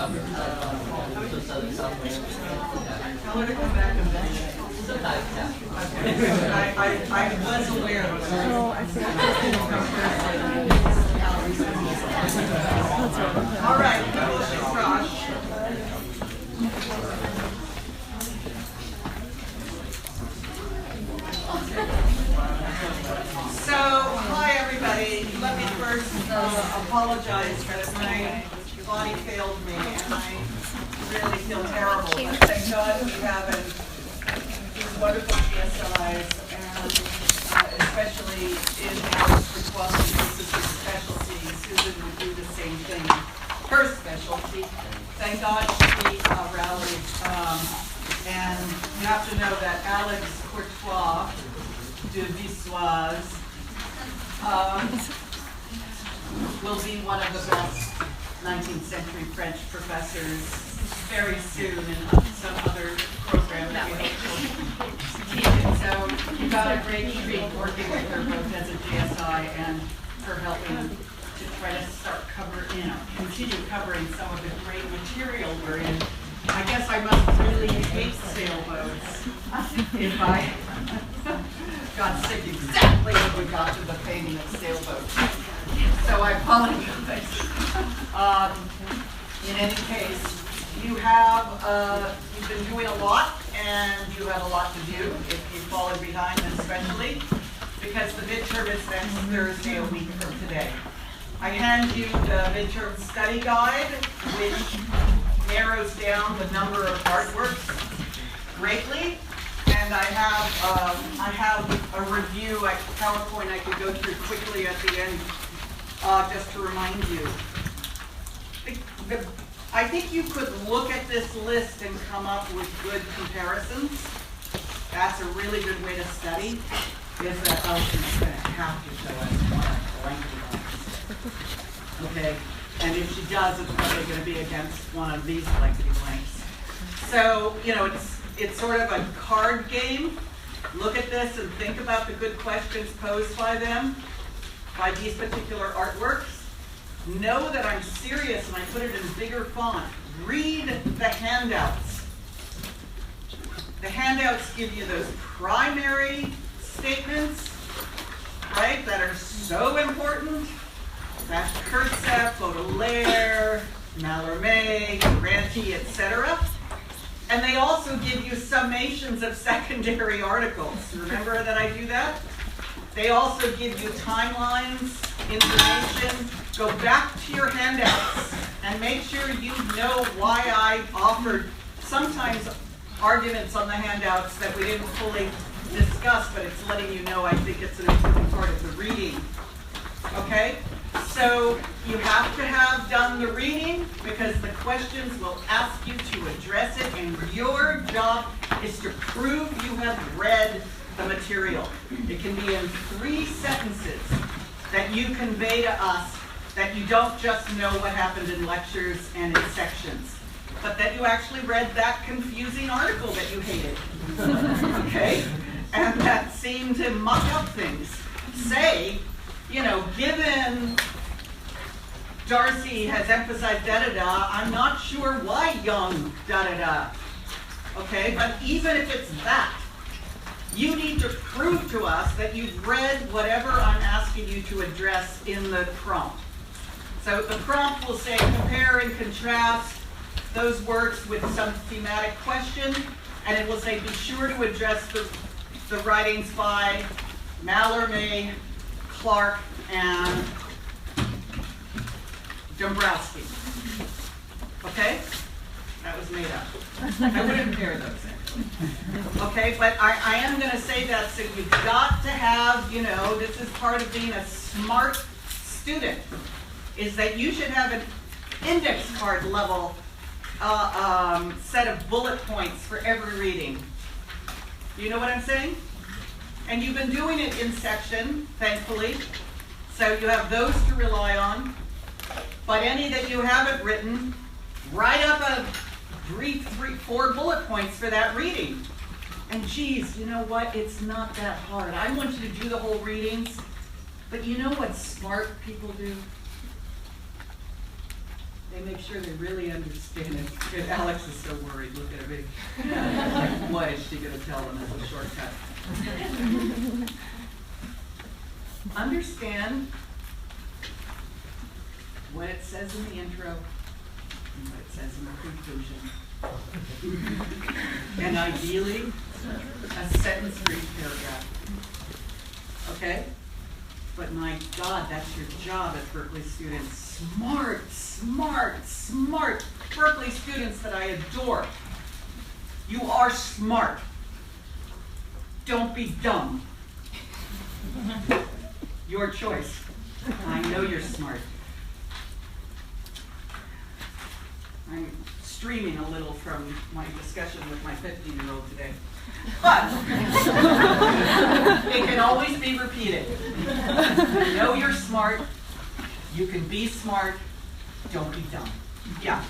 Tell her to come back and finish it. I was aware of it. Oh, I see. All right, Josh. So, hi everybody. Let me first apologize that my body failed me and I really feel terrible. But thank God we have these wonderful GSIs and especially in hours for quality, this is her specialty. Susan would do the same thing. Her specialty. Thank God she rallied. And you have to know that Alex Courtois de Vissoise will be one of the best 19th century French professors very soon in some other program that we hope to teach it. So you got a great treat working with her both as a GSI and her helping to try to start continue covering some of the great material we're in. I guess I must really hate sailboats if I got sick exactly when we got to the painting of sailboats. So I apologize. In any case, you've been doing a lot, and you have a lot to do if you've fallen behind, especially because the midterm is next Thursday, a week from today. I hand you the midterm study guide, which narrows down the number of artworks greatly. And I have a review, a PowerPoint I could go through quickly at the end, just to remind you. I think you could look at this list and come up with good comparisons. That's a really good way to study. Is that she's going to have to show us blanky blanks. Okay, and if she does, it's probably going to be against one of these blanky blanks. So, it's sort of a card game. Look at this and think about the good questions posed by them, by these particular artworks. Know that I'm serious and I put it in bigger font. Read the handouts. The handouts give you those primary statements, right, that are so important. That's Kurtzeff, Baudelaire, Mallarmé, Ranti, etc. And they also give you summations of secondary articles. Remember that I do that? They also give you timelines, information. Go back to your handouts and make sure you know why I offered sometimes arguments on the handouts that we didn't fully discuss, but it's letting you know I think it's an important part of the reading. Okay? So you have to have done the reading because the questions will ask you to address it, and your job is to prove you have read the material. It can be in 3 sentences that you convey to us that you don't just know what happened in lectures and in sections, but that you actually read that confusing article that you hated. Okay? And that seemed to muck up things. Say, given Darcy has emphasized da-da-da, I'm not sure why Young da-da-da. Okay? But even if it's that, you need to prove to us that you've read whatever I'm asking you to address in the prompt. So the prompt will say compare and contrast those works with some thematic question, and it will say be sure to address the writings by Mallarmé, Clark, and Dombrowski. Okay? That was made up. I would compare those actually. Okay, but I am going to say that, so you've got to have, this is part of being a smart student, is that you should have an index card level set of bullet points for every reading. You know what I'm saying? And you've been doing it in section, thankfully, so you have those to rely on. But any that you haven't written, write up a brief 4 bullet points for that reading. And geez, you know what? It's not that hard. I want you to do the whole readings, but you know what smart people do? They make sure they really understand it. And Alex is so worried. Look at me. Like, what is she going to tell them as a shortcut? Understand what it says in the intro and what it says in the conclusion. And ideally, a sentence for each paragraph. Okay? But my God, that's your job as Berkeley students. Smart, smart, smart Berkeley students that I adore. You are smart. Don't be dumb. Your choice. I know you're smart. I'm streaming a little from my discussion with my 15-year-old today. But it can always be repeated. You know you're smart. You can be smart. Don't be dumb. Yeah.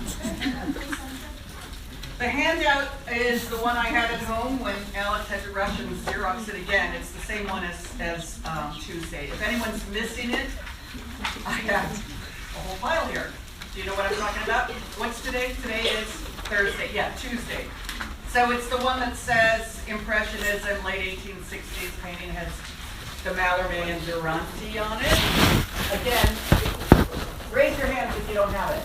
The handout is the one I had at home when Alex had to rush and Xerox it again. It's the same one as Tuesday. If anyone's missing it, I have a whole file here. Do you know what I'm talking about? What's today? Today is Thursday. Yeah, Tuesday. So it's the one that says Impressionism, late 1860s painting has the Mallarmé and Durante on it. Again, raise your hands if you don't have it.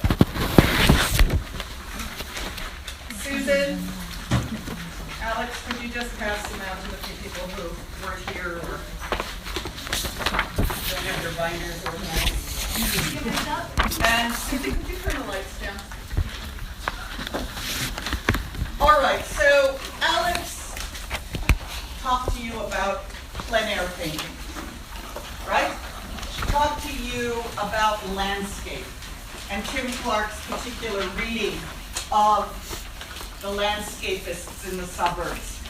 Susan, Alex, could you just pass them out to the few people who weren't here or don't have their binders organized? And Susan, could you turn the lights down? All right, so Alex talked to you about plein air painting, right? She talked to you about landscape and Tim Clark's particular reading of the landscapists in the suburbs,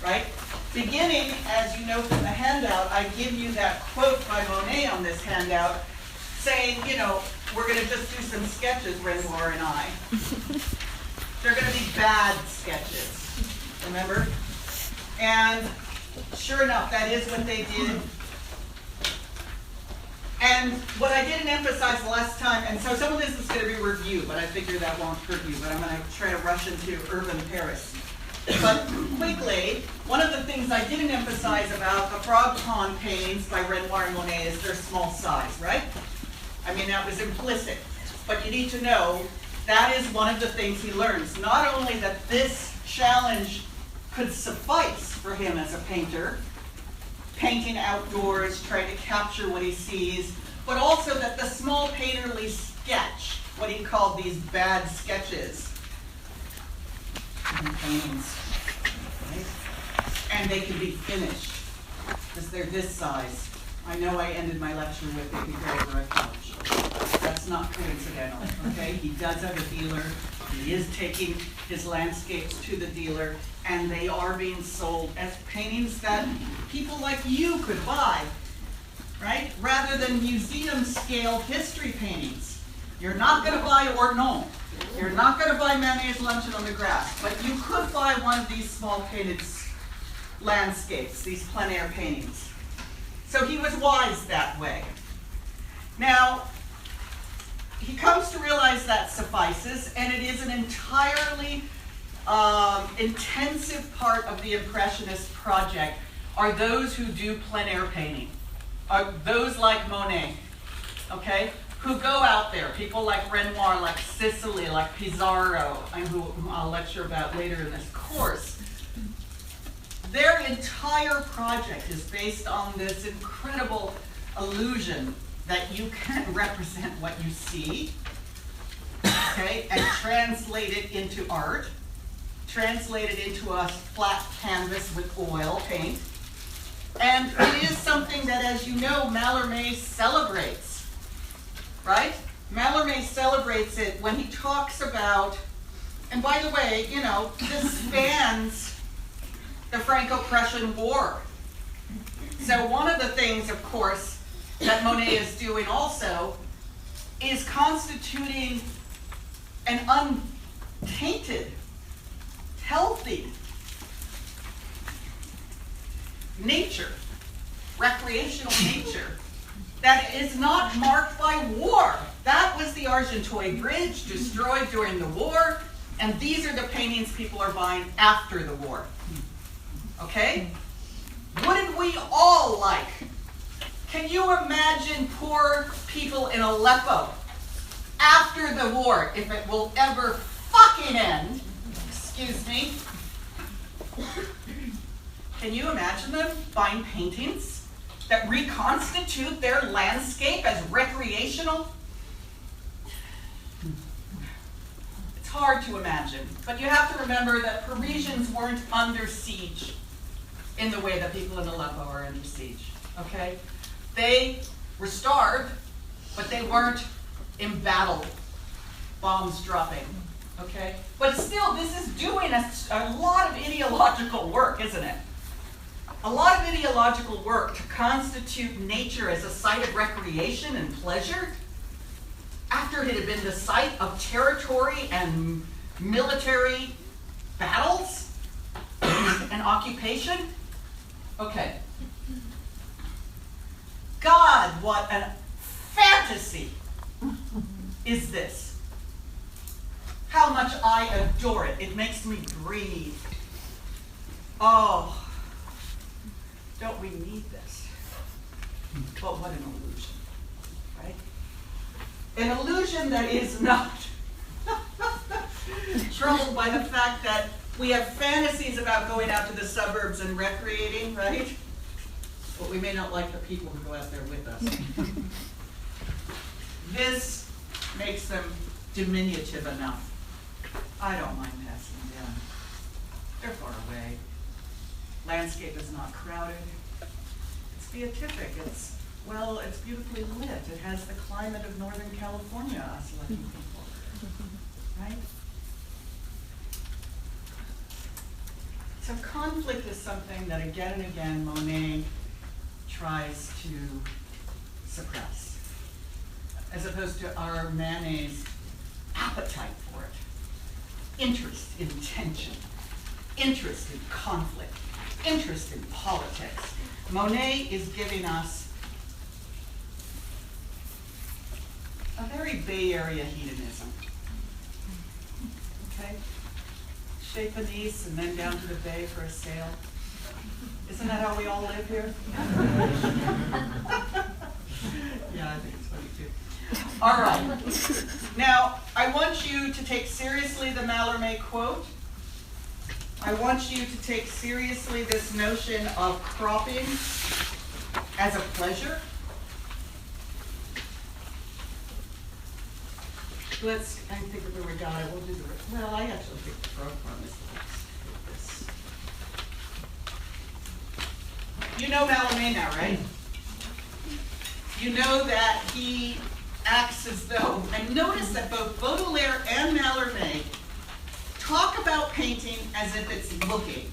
right? Beginning, as you know from the handout, I give you that quote by Monet on this handout saying, you know, we're going to just do some sketches, Renoir and I. They're going to be bad sketches, remember? And sure enough, that is what they did. And what I didn't emphasize the last time, and so some of this is going to be review, but I figure that won't hurt you, but I'm going to try to rush into urban Paris. But quickly, one of the things I didn't emphasize about the Frog Pond paintings by Renoir and Monet is their small size, right? I mean, that was implicit. But you need to know that is one of the things he learns. Not only that this challenge could suffice for him as a painter, painting outdoors, trying to capture what he sees, but also that the small painterly sketch, what he called these bad sketches, paintings, right? And they can be finished because they're this size. I know I ended my lecture with it because we're a couch. That's not coincidental, okay? He does have a dealer. He is taking his landscapes to the dealer, and they are being sold as paintings that people like you could buy, right? Rather than museum-scale history paintings. You're not going to buy Ornon. You're not going to buy Manet's Luncheon on the Grass, but you could buy one of these small painted landscapes, these plein air paintings. So he was wise that way. Now, he comes to realize that suffices, and it is an entirely intensive part of the Impressionist project are those who do plein air painting, are those like Monet, okay, who go out there, people like Renoir, like Sicily, like Pissarro, who I'll lecture about later in this course. Their entire project is based on this incredible illusion that you can represent what you see, okay, and translate it into art, translate it into a flat canvas with oil paint. And it is something that, as you know, Mallarmé celebrates, right? Mallarmé celebrates it when he talks about, and by the way, you know, this spans the Franco-Prussian War. So one of the things, of course, that Monet is doing also is constituting an untainted, healthy nature, recreational nature, that is not marked by war. That was the the Argenteuil Bridge, destroyed during the war, and these are the paintings people are buying after the war. Okay? Wouldn't we all like? Can you imagine poor people in Aleppo after the war, if it will ever fucking end? Excuse me. Can you imagine them buying paintings that reconstitute their landscape as recreational? It's hard to imagine, but you have to remember that Parisians weren't under siege in the way that people in Aleppo are under siege, okay? They were starved, but they weren't embattled, bombs dropping, okay? But still, this is doing a lot of ideological work, isn't it? A lot of ideological work to constitute nature as a site of recreation and pleasure after it had been the site of territory and military battles and occupation. Okay. God, what a fantasy is this? How much I adore it. It makes me breathe. Oh, don't we need this? But what an illusion, right? An illusion that is not troubled by the fact that we have fantasies about going out to the suburbs and recreating, right? But we may not like the people who go out there with us. This makes them diminutive enough. I don't mind passing them. They're far away. Landscape is not crowded. It's beatific. It's beautifully lit. It has the climate of Northern California, us lucky people. Right? So conflict is something that again and again Monet tries to suppress, as opposed to our Manet's appetite for it. Interest in tension, interest in conflict, interest in politics. Monet is giving us a very Bay Area hedonism. Okay? Chez Panisse and then down to the bay for a sail. Isn't that how we all live here? Yeah, I think it's funny too. All right. Now, I want you to take seriously the Mallarmé quote. I want you to take seriously this notion of cropping as a pleasure. I think of the regatta. We'll do I actually think the program is this. You know Mallarmé now, right? You know that he acts as though, and notice that both Baudelaire and Mallarmé talk about painting as if it's looking.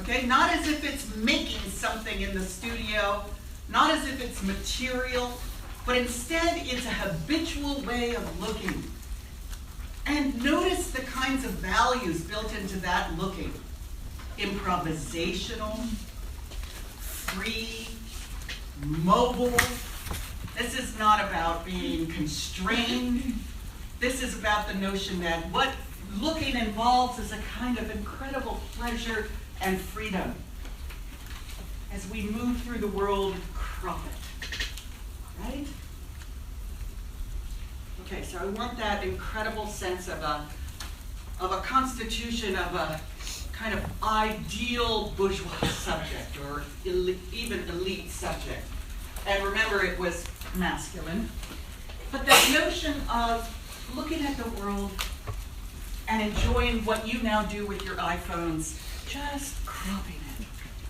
Okay? Not as if it's making something in the studio, not as if it's material, but instead it's a habitual way of looking. And notice the kinds of values built into that looking. Improvisational, free, mobile. This is not about being constrained. This is about the notion that what looking involves is a kind of incredible pleasure and freedom. As we move through the world, crop it. Right? Okay, so I want that incredible sense of a constitution of a kind of ideal bourgeois subject or even elite subject. And remember, it was masculine. But that notion of looking at the world and enjoying what you now do with your iPhones, just cropping it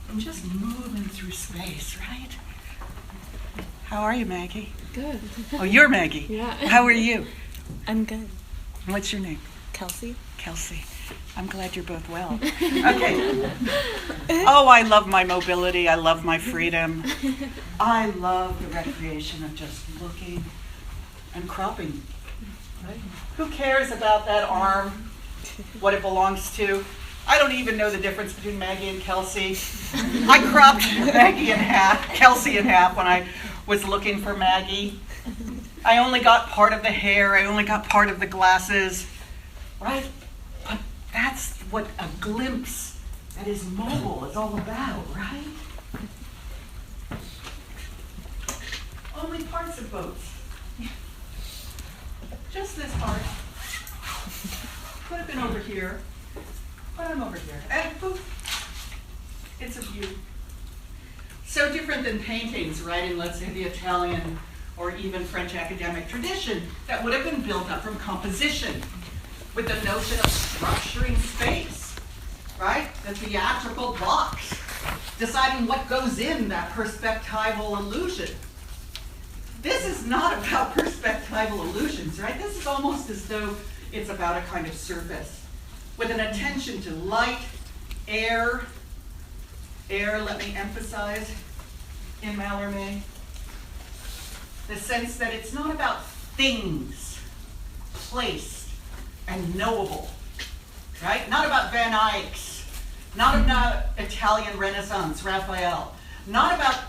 and just moving through space, right? How are you, Maggie? Good. Oh, you're Maggie. Yeah. How are you? I'm good. What's your name? Kelsey. Kelsey. I'm glad you're both well. Okay. Oh, I love my mobility. I love my freedom. I love the recreation of just looking and cropping. Right? Who cares about that arm, what it belongs to? I don't even know the difference between Maggie and Kelsey. I cropped Kelsey in half when I was looking for Maggie. I only got part of the hair, I only got part of the glasses, right? But that's what a glimpse that is mobile is all about, right? Only parts of boats. Just this part. Could have been over here, but I'm over here. And poof, it's a view. So different than paintings, right, in, let's say, the Italian or even French academic tradition that would have been built up from composition with the notion of structuring space, right? The theatrical box, deciding what goes in that perspectival illusion. This is not about perspectival illusions, right? This is almost as though it's about a kind of surface with an attention to light, air, let me emphasize, in Mallarmé, the sense that it's not about things placed and knowable, right? Not about Van Eyck's, not about Italian Renaissance, Raphael, not about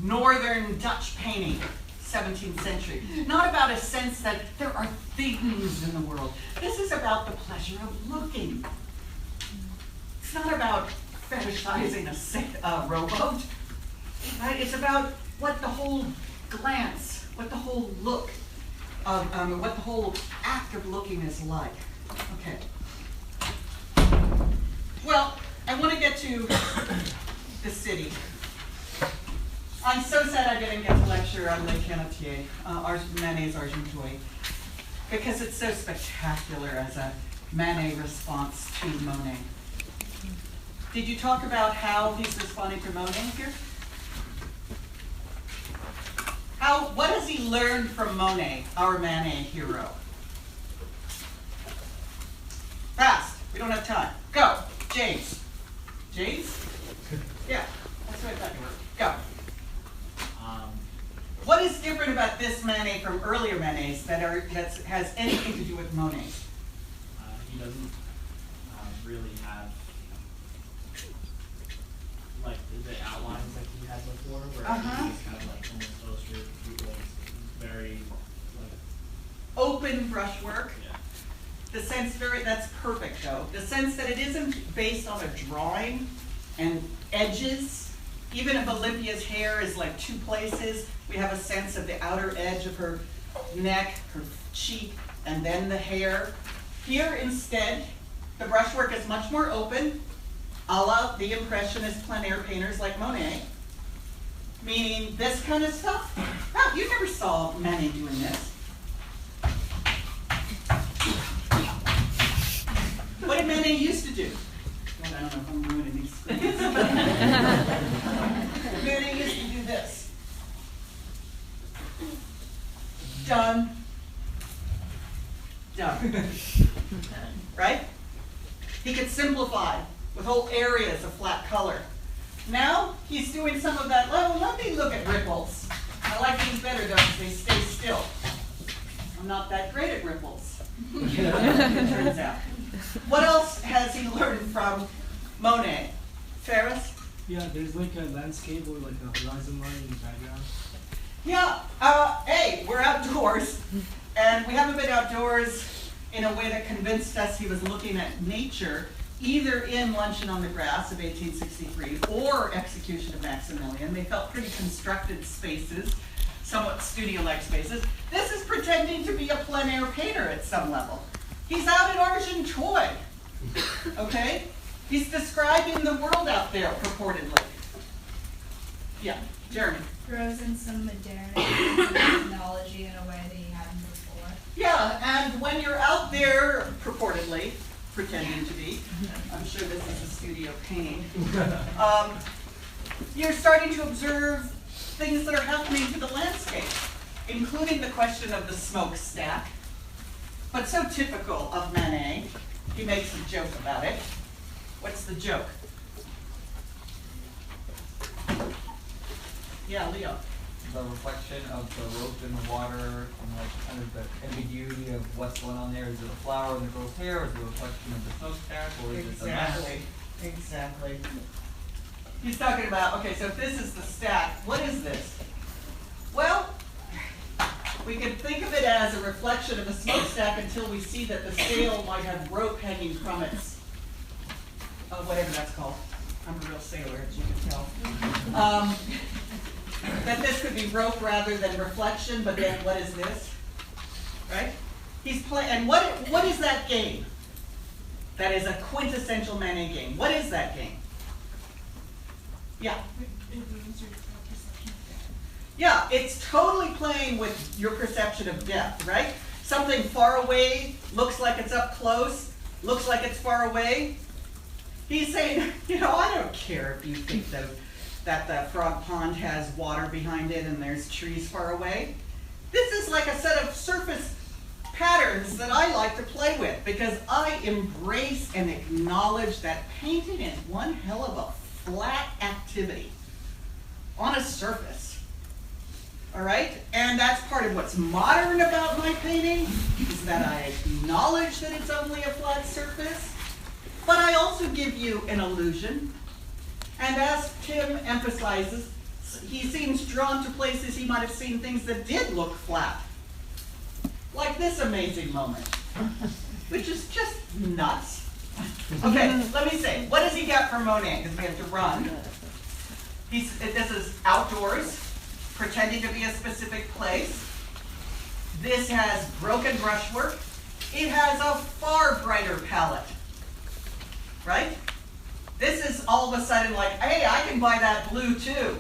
Northern Dutch painting, 17th century, not about a sense that there are things in the world. This is about the pleasure of looking. It's not about fetishizing a rowboat, right? It's about what the whole glance, what the whole look of, what the whole act of looking is like. Okay. Well, I want to get to the city. I'm so sad I didn't get to lecture on Les Canotiers, Manet's Argenteuil, because it's so spectacular as a Manet response to Monet. Did you talk about how he's responding to Monet here? What has he learned from Monet, our Manet hero? Fast, we don't have time. Go, James. James? Yeah, that's what I thought you were. Go. What is different about this Manet from earlier Manets that has anything to do with Monet? He doesn't really have like the outlines like he had before, where he's kind of like almost illustrated people. Very like open brushwork. Yeah. The sense that's perfect though. The sense that it isn't based on a drawing and edges. Even if Olympia's hair is like two places, we have a sense of the outer edge of her neck, her cheek, and then the hair. Here instead, the brushwork is much more open, a la the Impressionist plein air painters like Monet, meaning this kind of stuff. Oh, you never saw Manet doing this. What did Manet used to do? God, I don't know if I'm ruining these screens. Manet used to do this. Done. Done. Right? He could simplify with whole areas of flat color. Now he's doing some of that. Oh, let me look at ripples. I like these better, don't they? Stay still. I'm not that great at ripples. It turns out. What else has he learned from Monet? Ferris? Yeah, there's like a landscape or like a horizon line in the background. Yeah, hey, we're outdoors, and we haven't been outdoors in a way that convinced us he was looking at nature, either in Luncheon on the Grass of 1863 or Execution of Maximilian. They felt pretty constructed spaces, somewhat studio-like spaces. This is pretending to be a plein air painter at some level. He's out at Argenteuil, okay? He's describing the world out there, purportedly. Yeah, Jeremy. Throws in some modernity and technology in a way that he hadn't before. Yeah, and when you're out there, purportedly, pretending to be, I'm sure this is a studio painting, you're starting to observe things that are happening to the landscape, including the question of the smokestack. But so typical of Manet, he makes a joke about it. What's the joke? Yeah, Leo. The reflection of the rope in the water and like kind of the ambiguity of what's going on there. Is it a flower in the girl's hair, or is it a reflection of the smokestack, or is it the mask? Exactly. He's talking about, okay, so if this is the stack, what is this? Well, We can think of it as a reflection of a smokestack until we see that the sail might have rope hanging from its, whatever that's called. I'm a real sailor, as you can tell. That this could be rope rather than reflection, but then what is this? Right? And what is that game? That is a quintessential Manet game. What is that game? Yeah. Yeah, it's totally playing with your perception of depth, right? Something far away looks like it's up close, looks like it's far away. He's saying, I don't care if you think that the frog pond has water behind it and there's trees far away. This is like a set of surface patterns that I like to play with because I embrace and acknowledge that painting is one hell of a flat activity on a surface. All right? And that's part of what's modern about my painting is that I acknowledge that it's only a flat surface, but I also give you an illusion. And as Tim emphasizes, he seems drawn to places he might have seen things that did look flat. Like this amazing moment, which is just nuts. Okay, let me say, what does he get from Monet? Because we have to run. This is outdoors, pretending to be a specific place. This has broken brushwork. It has a far brighter palette, right? This is all of a sudden like, hey, I can buy that blue too.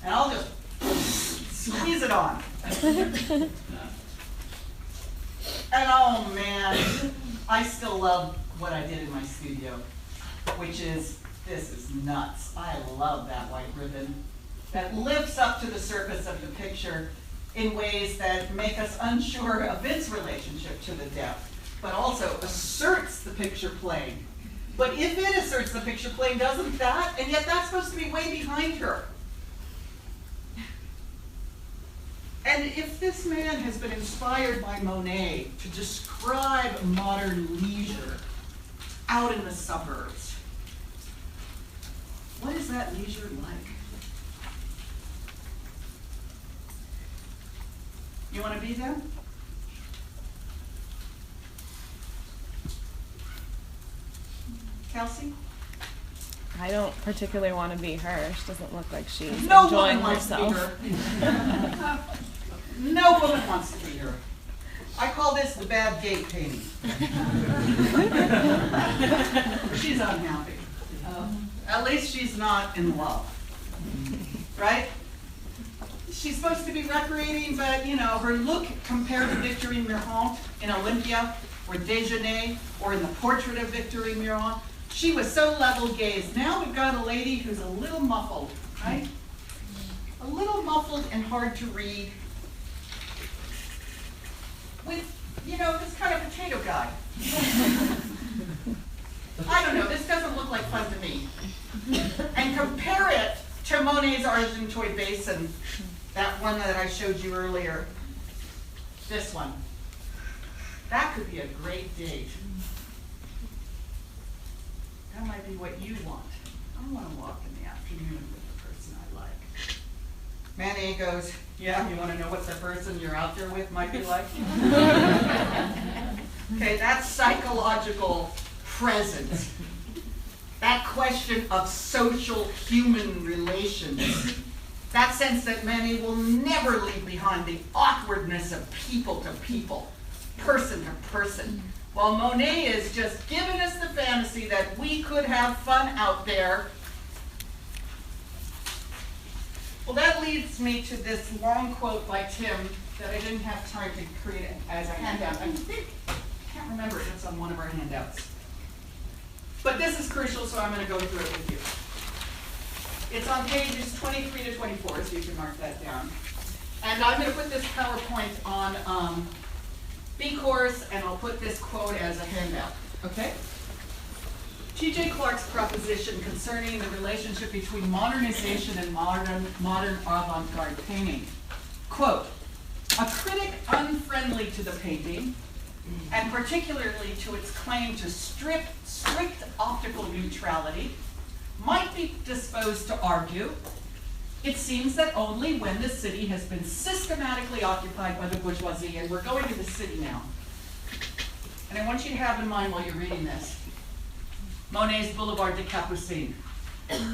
And I'll just squeeze it on. And oh man, I still love what I did in my studio, which is, this is nuts. I love that white ribbon that lifts up to the surface of the picture in ways that make us unsure of its relationship to the depth, but also asserts the picture plane. But if it asserts the picture plane, doesn't that? And yet that's supposed to be way behind her. And if this man has been inspired by Monet to describe modern leisure out in the suburbs, what is that leisure like? You want to be them? Kelsey? I don't particularly want to be her. She doesn't look like she's No enjoying woman wants to be herself. her. No woman wants to be her. I call this the bad gate painting. She's unhappy. At least she's not in love. Right? She's supposed to be recreating, but her look compared to Victorine Meurent in Olympia, or Déjeuner, or in the portrait of Victorine Meurent, she was so level-gazed. Now we've got a lady who's a little muffled, right? A little muffled and hard to read. With, this kind of potato guy. I don't know, this doesn't look like fun to me. And compare it to Monet's Argenteuil Basin, that one that I showed you earlier. This one. That could be a great date. That might be what you want. I want to walk in the afternoon with the person I like. Manet goes, yeah, you want to know what the person you're out there with might be like? Okay, that's psychological presence. That question of social human relations. That sense that Manet will never leave behind the awkwardness of people to people, person to person. While Monet is just giving us the fantasy that we could have fun out there. Well, that leads me to this long quote by Tim that I didn't have time to create as a handout. I can't remember if it's on one of our handouts. But this is crucial, so I'm going to go through it with you. It's on pages 23 to 24, so you can mark that down. And I'm going to put this PowerPoint on B-Course, and I'll put this quote as a handout, okay? T.J. Clarke's proposition concerning the relationship between modernization and modern avant-garde painting. Quote, a critic unfriendly to the painting, and particularly to its claim to strict optical neutrality, might be disposed to argue It seems that only when the city has been systematically occupied by the bourgeoisie, and we're going to the city now. And I want you to have in mind while you're reading this, Monet's Boulevard des Capucines.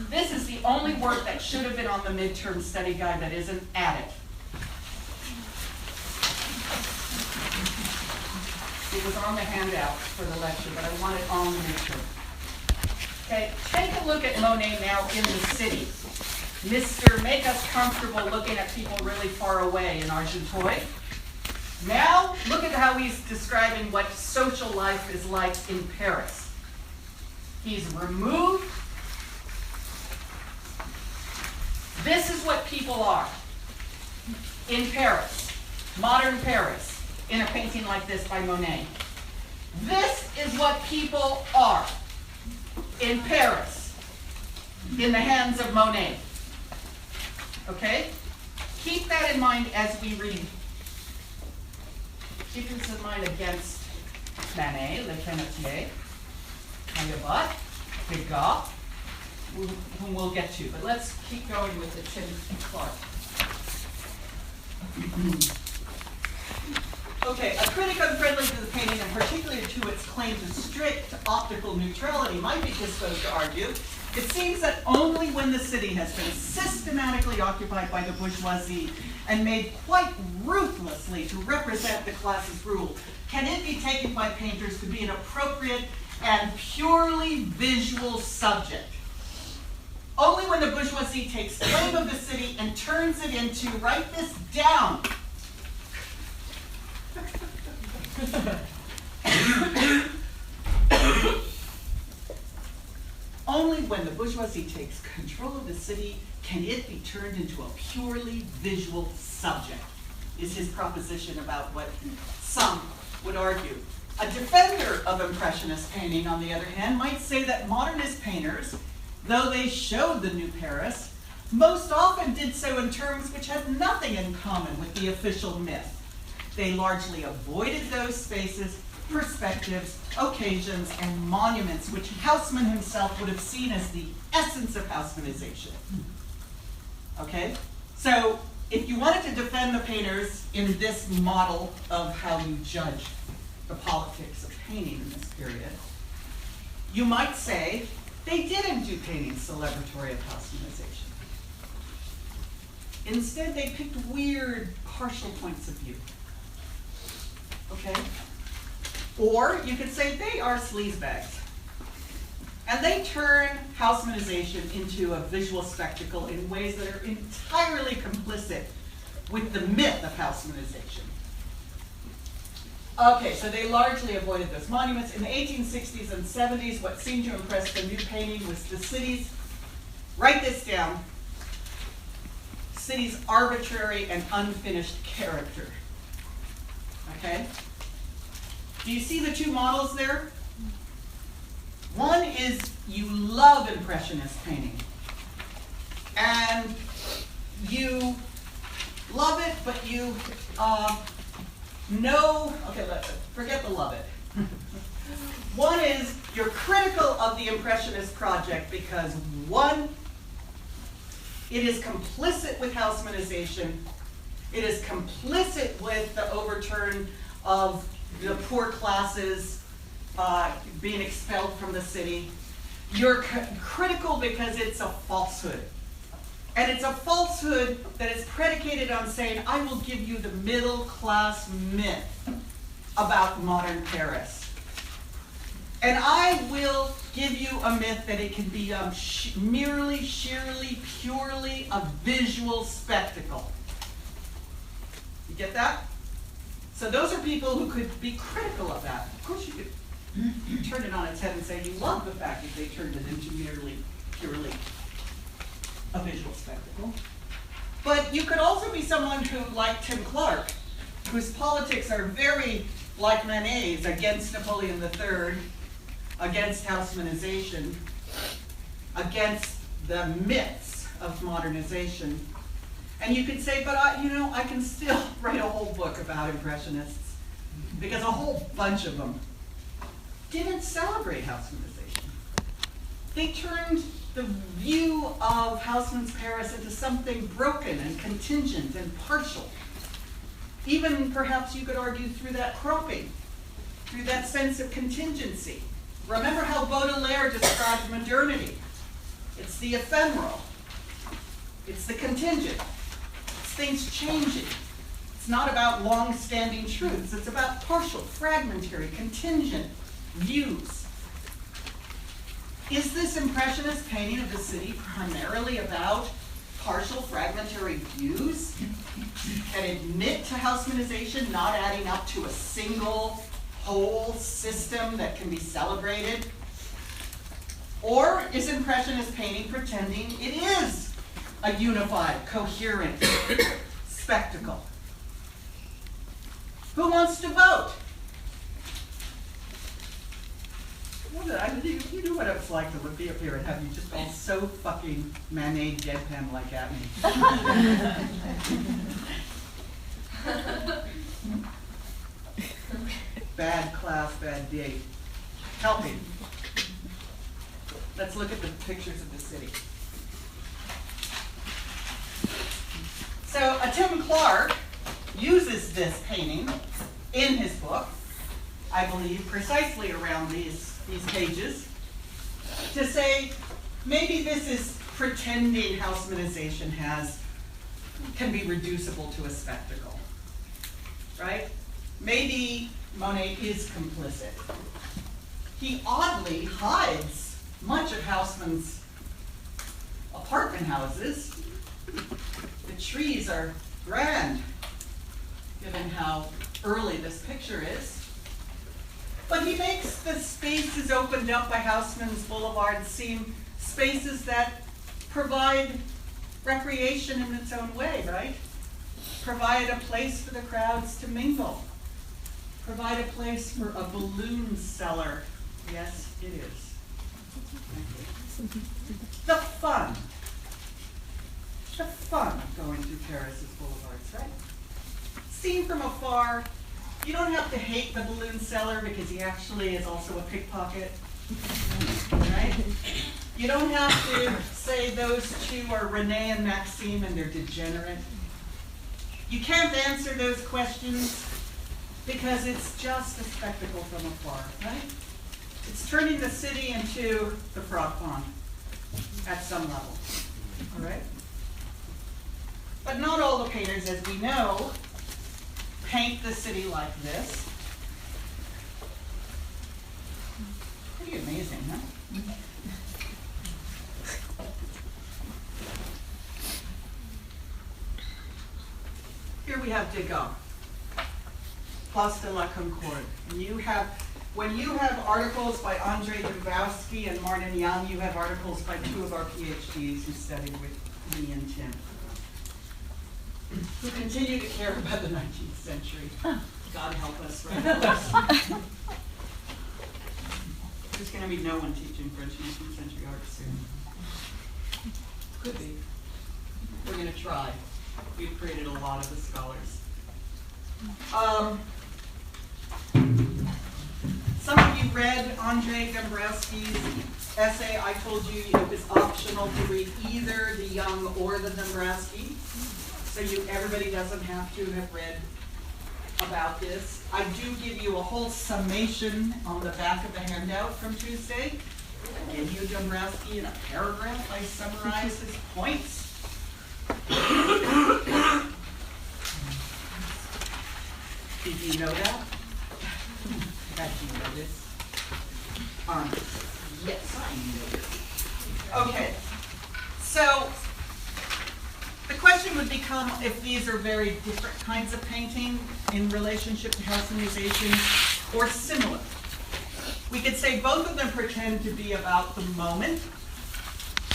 This is the only work that should have been on the midterm study guide that isn't added. It was on the handout for the lecture, but I want it on the midterm. Okay, take a look at Monet now in the city. Mr. Make Us Comfortable looking at people really far away in Argenteuil. Now, look at how he's describing what social life is like in Paris. He's removed. This is what people are in Paris, modern Paris, in a painting like this by Monet. This is what people are in Paris, in the hands of Monet. Okay? Keep that in mind as we read. Keep this in mind against Manet, Le Canetier, Caillebotte, Degas, whom we'll get to. But let's keep going with the Tim Clark. Okay, a critic unfriendly to the painting, and particularly to its claim to strict optical neutrality, might be disposed to argue, it seems that only when the city has been systematically occupied by the bourgeoisie and made quite ruthlessly to represent the class's rule, can it be taken by painters to be an appropriate and purely visual subject. Only when the bourgeoisie takes claim of the city and turns it into, write this down, only when the bourgeoisie takes control of the city can it be turned into a purely visual subject, is his proposition about what some would argue. A defender of Impressionist painting, on the other hand, might say that modernist painters, though they showed the new Paris, most often did so in terms which had nothing in common with the official myth. They largely avoided those spaces, perspectives, occasions, and monuments which Haussmann himself would have seen as the essence of Haussmannization. Okay? So, if you wanted to defend the painters in this model of how you judge the politics of painting in this period, you might say they didn't do painting celebratory of Haussmannization. Instead, they picked weird, partial points of view. Okay? Or you could say they are sleazebags. And they turn Haussmannization into a visual spectacle in ways that are entirely complicit with the myth of Haussmannization. Okay, so they largely avoided those monuments. In the 1860s and 70s, what seemed to impress the new painting was the city's, write this down, city's arbitrary and unfinished character. Okay? Do you see the two models there? One is you love Impressionist painting. And you love it, but you know, okay, forget the love it. One is you're critical of the Impressionist project because, one, it is complicit with Haussmannization. It is complicit with the overturn of the poor classes being expelled from the city. You're critical because it's a falsehood. And it's a falsehood that is predicated on saying, I will give you the middle class myth about modern Paris. And I will give you a myth that it can be merely, sheerly, purely a visual spectacle. You get that? So those are people who could be critical of that. Of course you could turn it on its head and say you love the fact that they turned it into merely, purely a visual spectacle. But you could also be someone who, like Tim Clark, whose politics are very like Manet's, against Napoleon III, against Haussmannization, against the myths of modernization. And you could say, but I can still write a whole book about Impressionists, because a whole bunch of them didn't celebrate Haussmannization. They turned the view of Houseman's Paris into something broken and contingent and partial. Even perhaps you could argue through that cropping, through that sense of contingency. Remember how Baudelaire described modernity. It's the ephemeral. It's the contingent. It's things changing. It's not about long-standing truths. It's about partial, fragmentary, contingent views. Is this Impressionist painting of the city primarily about partial, fragmentary views that admit to Haussmanization not adding up to a single, whole system that can be celebrated? Or is Impressionist painting pretending it is a unified, coherent spectacle? Who wants to vote? You knew what it was like to be up here and have you just all so fucking Manet deadpan like at me. Bad class, bad date. Help me. Let's look at the pictures of the city. So Tim Clark uses this painting in his book, I believe, precisely around these pages, to say maybe this is pretending Haussmanization can be reducible to a spectacle, right? Maybe Monet is complicit. He oddly hides much of Haussmann's apartment houses. The trees are grand, given how early this picture is. But he makes the spaces opened up by Haussmann's Boulevard seem spaces that provide recreation in its own way, right? Provide a place for the crowds to mingle. Provide a place for a balloon seller. Yes, it is. The fun of going through Paris's boulevards, right? Seen from afar, you don't have to hate the balloon seller because he actually is also a pickpocket, right? You don't have to say those two are Renee and Maxime and they're degenerate. You can't answer those questions because it's just a spectacle from afar, right? It's turning the city into the frog pond at some level, all right? But not all the painters, as we know, paint the city like this. Pretty amazing, huh? Here we have Degas, Place de la Concorde. When you have articles by André Dombrowski and Martin Young, you have articles by two of our PhDs who studied with me and Tim, who continue to care about the 19th century. God help us, right? There's going to be no one teaching French 19th century art soon. Could be. We're going to try. We've created a lot of the scholars. Some of you read André Dombrowski's essay. I told you it was optional to read either the Young or the Dombrowski. So everybody doesn't have to have read about this. I do give you a whole summation on the back of the handout from Tuesday. I give you Dombrowski in a paragraph. I summarize his points. Did you know that? Did you know this? Yes, I know this. Okay, so the question would become if these are very different kinds of painting in relationship to Haussmanization or similar. We could say both of them pretend to be about the moment.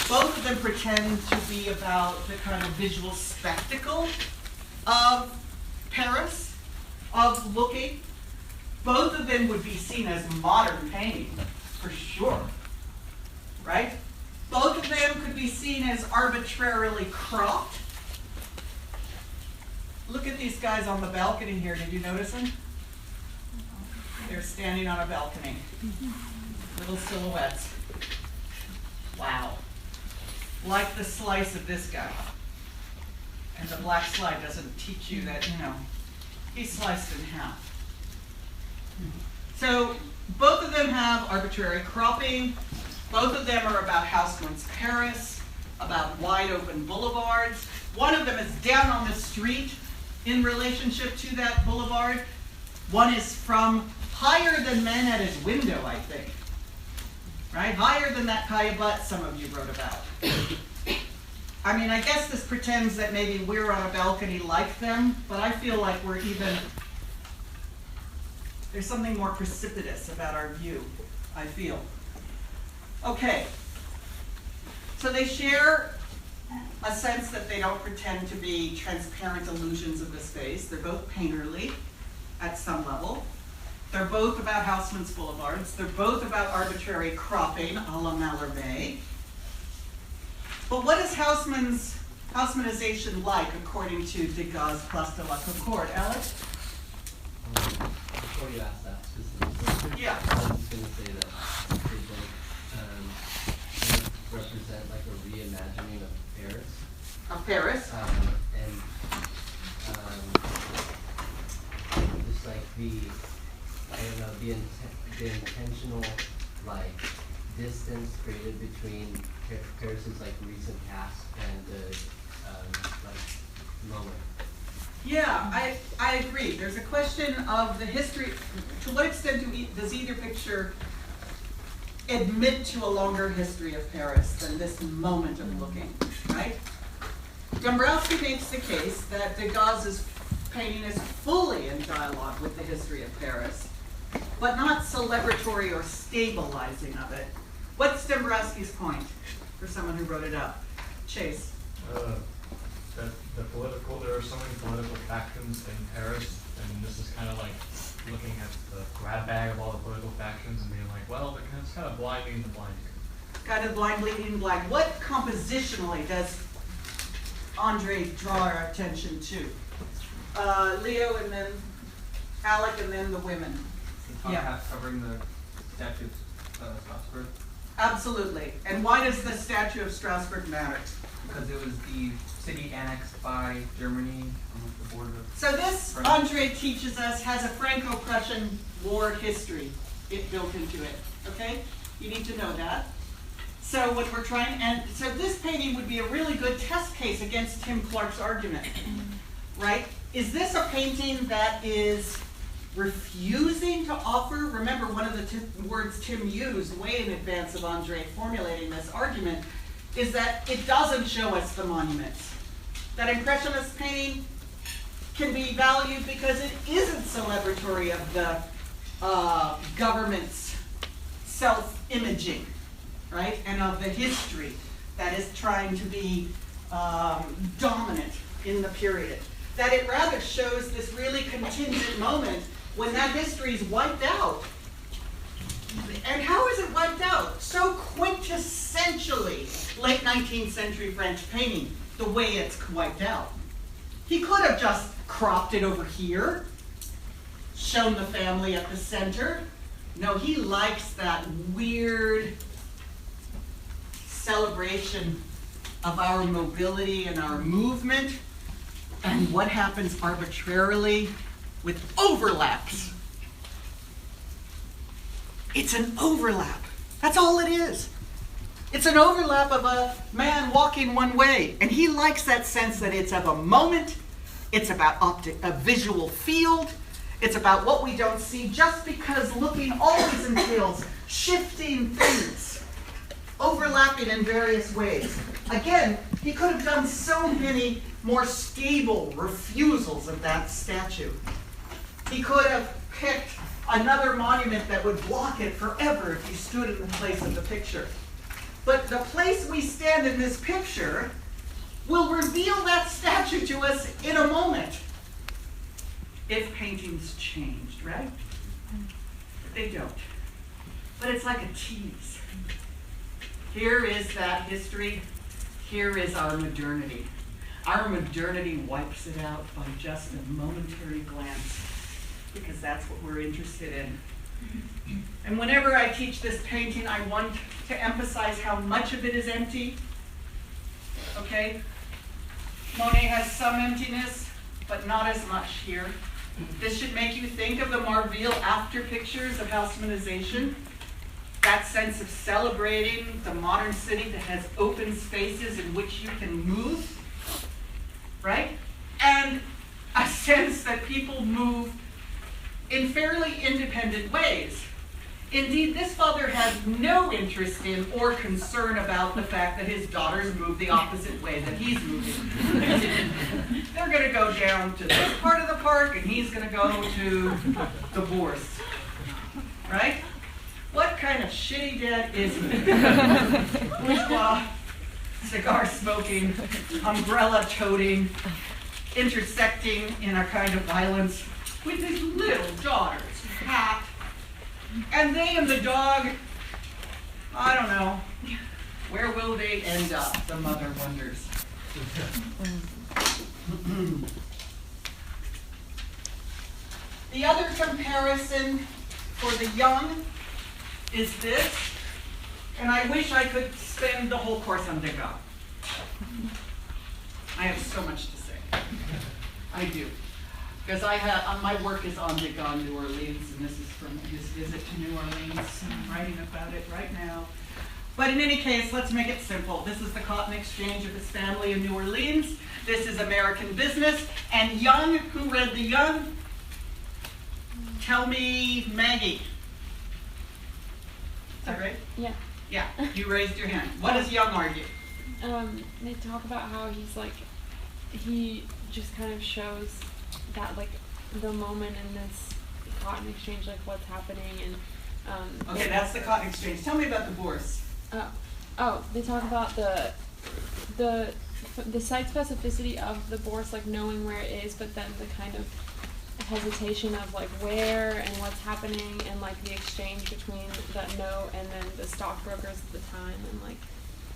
Both of them pretend to be about the kind of visual spectacle of Paris, of looking. Both of them would be seen as modern painting, for sure, right? Both of them could be seen as arbitrarily cropped. Look at these guys on the balcony here. Did you notice them? They're standing on a balcony. Little silhouettes. Wow. Like the slice of this guy. And the black slide doesn't teach you that, he's sliced in half. So both of them have arbitrary cropping. Both of them are about Houseman's Paris, about wide open boulevards. One of them is down on the street in relationship to that boulevard. One is from higher than men at his window, I think. Right? Higher than that Kaya Butt some of you wrote about. I mean, I guess this pretends that maybe we're on a balcony like them, but I feel like there's something more precipitous about our view, I feel. Okay. So they share a sense that they don't pretend to be transparent illusions of the space. They're both painterly at some level. They're both about Houseman's Boulevards. They're both about arbitrary cropping a la Mallarmé. But what is Housemanization like according to Degas' Place de la Concorde? Alex? Before you ask that specifically, Yeah. I was just going to say that they both represent like a reimagining of Paris. Of Paris? Just like the intentional like distance created between Paris's like recent past and the like moment. Yeah, I agree. There's a question of the history. To what extent does either picture admit to a longer history of Paris than this moment of looking, right? Dombrowski makes the case that Degas' painting is fully in dialogue with the history of Paris, but not celebratory or stabilizing of it. What's Dombrowski's point for someone who wrote it up? Chase. That there are so many political factions in Paris, and this is kind of like looking at the grab bag of all the political factions and being like, well, it's kind of blind leading the blind here. Kind of blind leading blind. What compositionally does Andre draw our attention to? Leo and then Alec and then the women. The top Yeah. half covering the statue of Strasbourg, Absolutely. And why does the statue of Strasbourg matter? because it was the city annexed by Germany on the border of. So this, Andre teaches us, has a Franco-Prussian war history built into it, okay? You need to know that. So when we're so this painting would be a really good test case against Tim Clark's argument, right? Is this a painting that is refusing to offer? Remember, one of the words Tim used way in advance of Andre formulating this argument is that it doesn't show us the monuments. That Impressionist painting can be valued because it isn't celebratory of the government's self-imaging, right? And of the history that is trying to be dominant in the period. That it rather shows this really contingent moment when that history is wiped out. And how is it wiped out? So quintessentially late 19th century French painting, the way it's wiped out. He could have just cropped it over here, shown the family at the center. No, he likes that weird celebration of our mobility and our movement, and what happens arbitrarily with overlaps. It's an overlap. That's all it is. It's an overlap of a man walking one way, and he likes that sense that it's of a moment, it's about a visual field, it's about what we don't see, just because looking always entails shifting things, overlapping in various ways. Again, he could have done so many more stable refusals of that statue. He could have picked another monument that would block it forever if he stood in the place of the picture. But the place we stand in this picture will reveal that statue to us in a moment. If paintings changed, right? They don't. But it's like a tease. Here is that history. Here is our modernity. Our modernity wipes it out by just a momentary glance, because that's what we're interested in. And whenever I teach this painting, I want to emphasize how much of it is empty. Okay? Monet has some emptiness, but not as much here. This should make you think of the Marville after pictures of Haussmannization. That sense of celebrating the modern city that has open spaces in which you can move, right? And a sense that people move in fairly independent ways. Indeed, this father has no interest in or concern about the fact that his daughters move the opposite way that he's moving. They're going to go down to this part of the park, and he's going to go to the Bourse. Right? What kind of shitty dad is he? Bourgeois, cigar-smoking, umbrella-toting, intersecting in a kind of violence with his little daughter's hat. And they and the dog, I don't know, where will they end up, the mother wonders. The other comparison for the young is this, and I wish I could spend the whole course on Degas. I have so much to say. I do. Because my work is on Degas, New Orleans, and this is from his visit to New Orleans. I'm writing about it right now. But in any case, let's make it simple. This is the cotton exchange of his family in New Orleans. This is American business. And Young, who read the Young? Tell me, Maggie. Is that right? Yeah. Yeah, you raised your hand. What does Young argue? They talk about how he's like, he just kind of shows that like the moment in this cotton exchange, like what's happening, and Okay, that's the cotton exchange. Tell me about the Bourse. They talk about the site specificity of the Bourse, like knowing where it is, but then the kind of hesitation of like where and what's happening, and like the exchange between that note and then the stockbrokers at the time, and like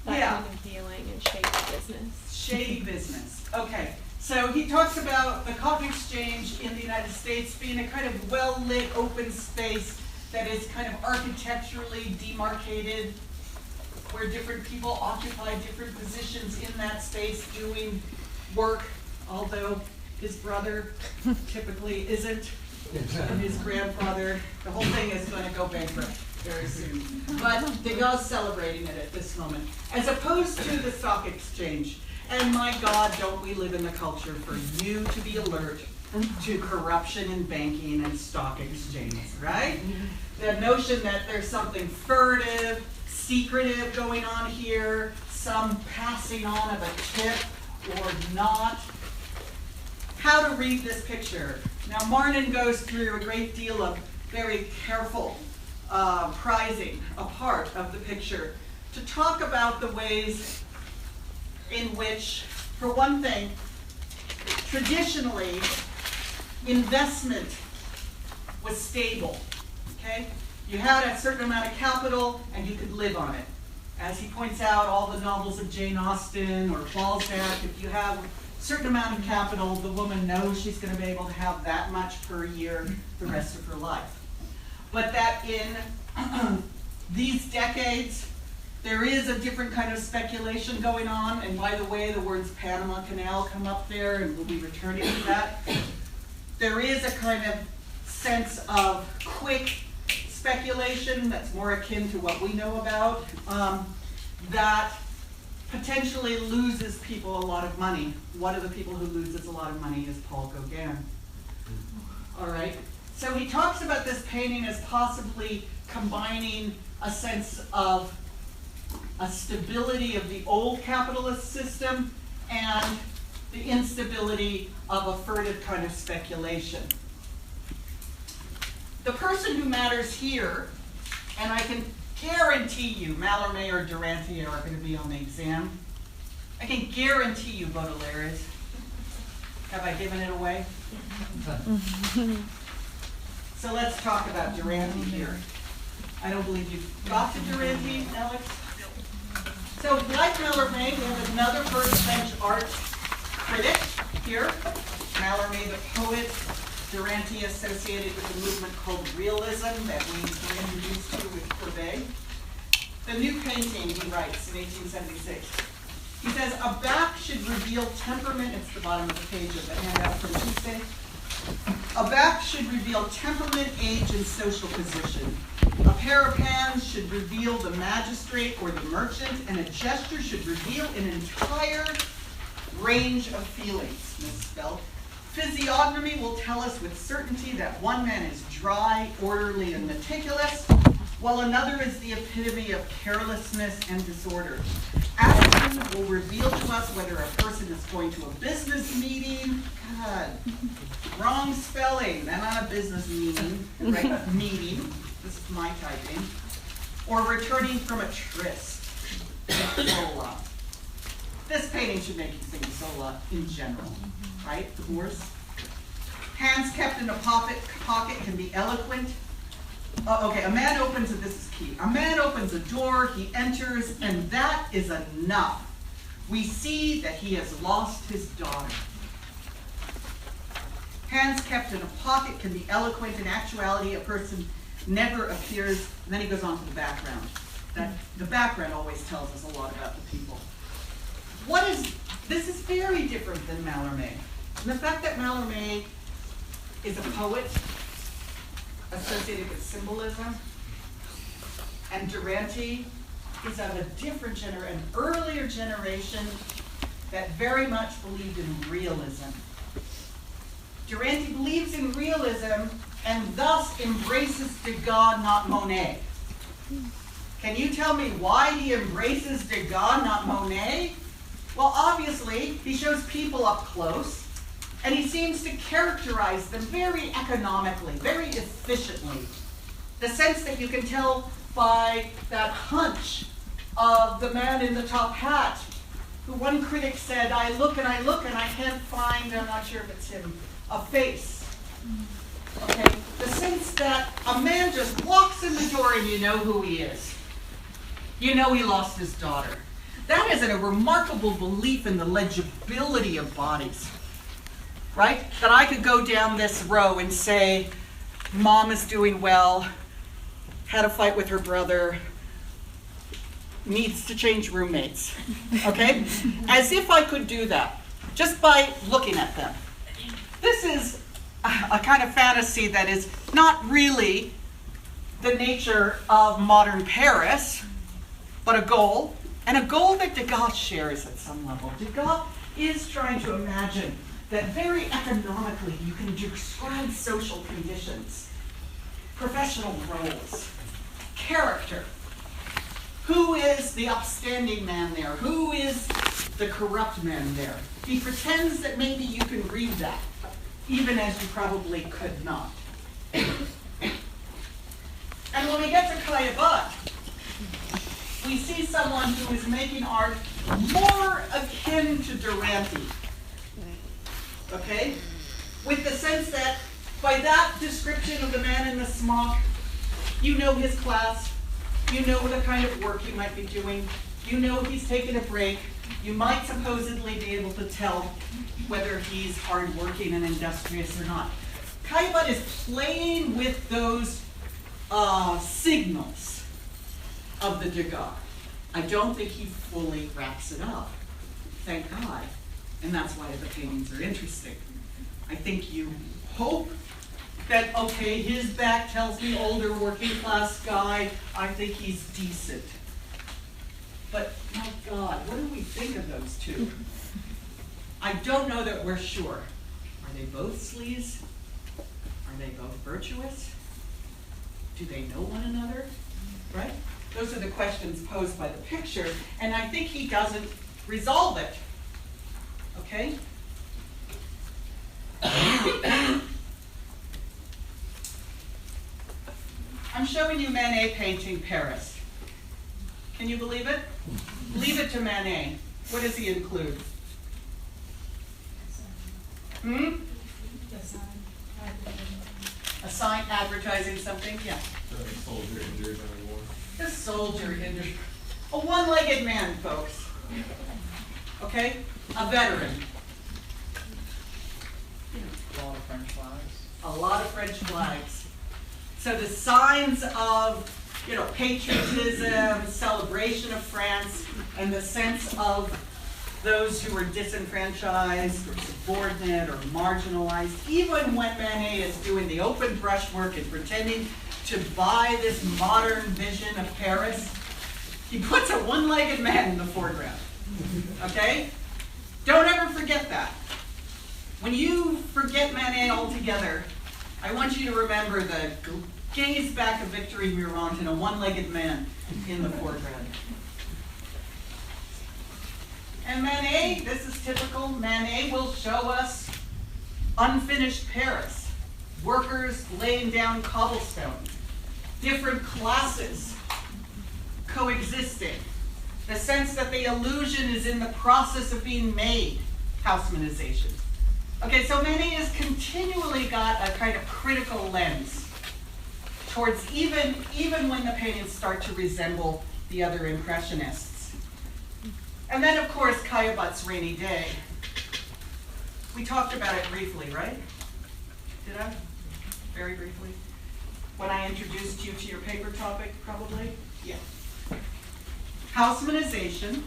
that kind of dealing and shady business. Shady business. Okay. So he talks about the cotton exchange in the United States being a kind of well-lit open space that is kind of architecturally demarcated, where different people occupy different positions in that space doing work, although his brother typically isn't, and his grandfather. The whole thing is going to go bankrupt very soon. But Degas is celebrating it at this moment, as opposed to the stock exchange. And my God, don't we live in the culture for you to be alert to corruption in banking and stock exchange, right? The notion that there's something furtive, secretive going on here, some passing on of a tip or not. How to read this picture. Now, Marnin goes through a great deal of very careful prizing apart of the picture to talk about the ways in which, for one thing, traditionally, investment was stable, okay? You had a certain amount of capital and you could live on it. As he points out, all the novels of Jane Austen or Balzac, if you have a certain amount of capital, the woman knows she's going to be able to have that much per year the rest of her life. But that in these decades, there is a different kind of speculation going on, and by the way, the words Panama Canal come up there, and we'll be returning to that. There is a kind of sense of quick speculation that's more akin to what we know about, that potentially loses people a lot of money. One of the people who loses a lot of money is Paul Gauguin. All right? So he talks about this painting as possibly combining a sense of a stability of the old capitalist system and the instability of a furtive kind of speculation. The person who matters here, and I can guarantee you Mallarmé or Durante are going to be on the exam. I can guarantee you Baudelaire is. Have I given it away? So let's talk about Durante here. I don't believe you've got to Durante, Alex. So like Mallarmé, we have another first French art critic here. Mallarmé, the poet, Durante associated with the movement called realism that we were introduced to with Courbet. The new painting, he writes in 1876, he says, a back should reveal temperament, it's the bottom of the page of the handout from Tuesday. A back should reveal temperament, age, and social position. A pair of hands should reveal the magistrate or the merchant, and a gesture should reveal an entire range of feelings, misspelled. Physiognomy will tell us with certainty that one man is dry, orderly, and meticulous, while another is the epitome of carelessness and disorder. Attitude will reveal to us whether a person is going to a business meeting. God, wrong spelling. They're not a business meeting, right? Meeting. This is my typing. Or returning from a tryst. Zola. This painting should make you think Zola in general, right? The horse. Hands kept in a pocket can be eloquent. Okay, a man opens, and this is key. A man opens a door, he enters, and that is enough. We see that he has lost his daughter. Hands kept in a pocket can be eloquent. In actuality, a person never appears. And then he goes on to the background. That the background always tells us a lot about the people. This is very different than Mallarmé. And the fact that Mallarmé is a poet associated with symbolism, and Durante is of a different an earlier generation that very much believed in realism. Durante believes in realism and thus embraces Degas, not Monet. Can you tell me why he embraces Degas, not Monet? Well, obviously, he shows people up close, and he seems to characterize them very economically, very efficiently. The sense that you can tell by that hunch of the man in the top hat, who one critic said, I look and I can't find, I'm not sure if it's him, a face. Okay? The sense that a man just walks in the door and you know who he is. You know he lost his daughter. That is a remarkable belief in the legibility of bodies. Right? That I could go down this row and say, Mom is doing well, had a fight with her brother, needs to change roommates. Okay? As if I could do that, just by looking at them. This is a kind of fantasy that is not really the nature of modern Paris, but a goal, and a goal that Degas shares at some level. Degas is trying to imagine that very economically you can describe social conditions, professional roles, character. Who is the upstanding man there? Who is the corrupt man there? He pretends that maybe you can read that, even as you probably could not. And when we get to Caillebotte, we see someone who is making art more akin to Durante. Okay? With the sense that by that description of the man in the smock, you know his class, you know the kind of work he might be doing, you know he's taking a break, you might supposedly be able to tell whether he's hardworking and industrious or not. Caillebotte is playing with those signals of the Degas. I don't think he fully wraps it up, thank God. And that's why the paintings are interesting. I think you hope that, okay, his back tells me older working class guy, I think he's decent. But my God, what do we think of those two? I don't know that we're sure. Are they both sleaze? Are they both virtuous? Do they know one another? Right? Those are the questions posed by the picture, and I think he doesn't resolve it. Okay? I'm showing you Manet painting Paris. Can you believe it? Leave it to Manet. What does he include? A sign advertising something? Yeah. The soldier injured in the war. The soldier injured. A one-legged man, folks. Okay? A veteran. A lot of French flags. a lot of French flags. So the signs of, you know, patriotism, celebration of France, and the sense of those who are disenfranchised or subordinate or marginalized, even when Manet is doing the open brushwork and pretending to buy this modern vision of Paris, he puts a one-legged man in the foreground, okay? Don't ever forget that. When you forget Manet altogether, I want you to remember the gaze back of Victor Meurent and a one-legged man in the foreground. And Manet, this is typical, Manet will show us unfinished Paris, workers laying down cobblestone, different classes coexisting, the sense that the illusion is in the process of being made, Haussmannization. Okay, so Manet has continually got a kind of critical lens towards even when the paintings start to resemble the other Impressionists. And then, of course, Caillebot's Rainy Day. We talked about it briefly, right? Did I? Very briefly? When I introduced you to your paper topic, probably? Yeah. Haussmannization,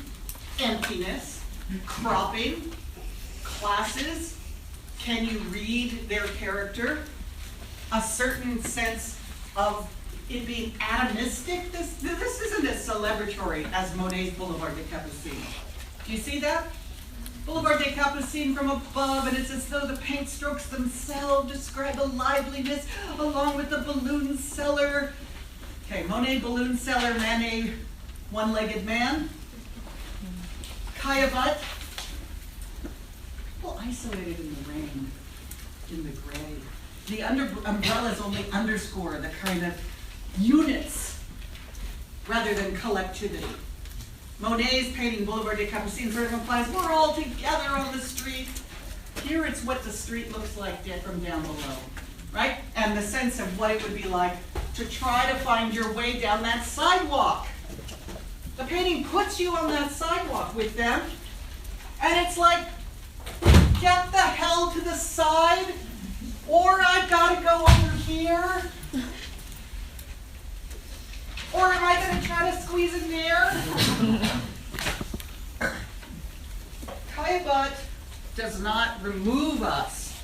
emptiness, cropping, classes, can you read their character? A certain sense of it being atomistic. This isn't as celebratory as Monet's Boulevard des Capucines. Do you see that? Boulevard des Capucines from above, and it's as though the paint strokes themselves describe the liveliness along with the balloon seller. Okay, Monet, balloon seller, Manet, one-legged man. Caillebot, well, isolated in the rain, in the gray. The umbrellas only underscore the kind of units rather than collectivity. Monet's painting Boulevard des Capucines sort of implies we're all together on the street. Here it's what the street looks like from down below, right? And the sense of what it would be like to try to find your way down that sidewalk. The painting puts you on that sidewalk with them, and it's like, get the hell to the side, or I've got to go over here. Or am I going to try to squeeze in there? Caillebot does not remove us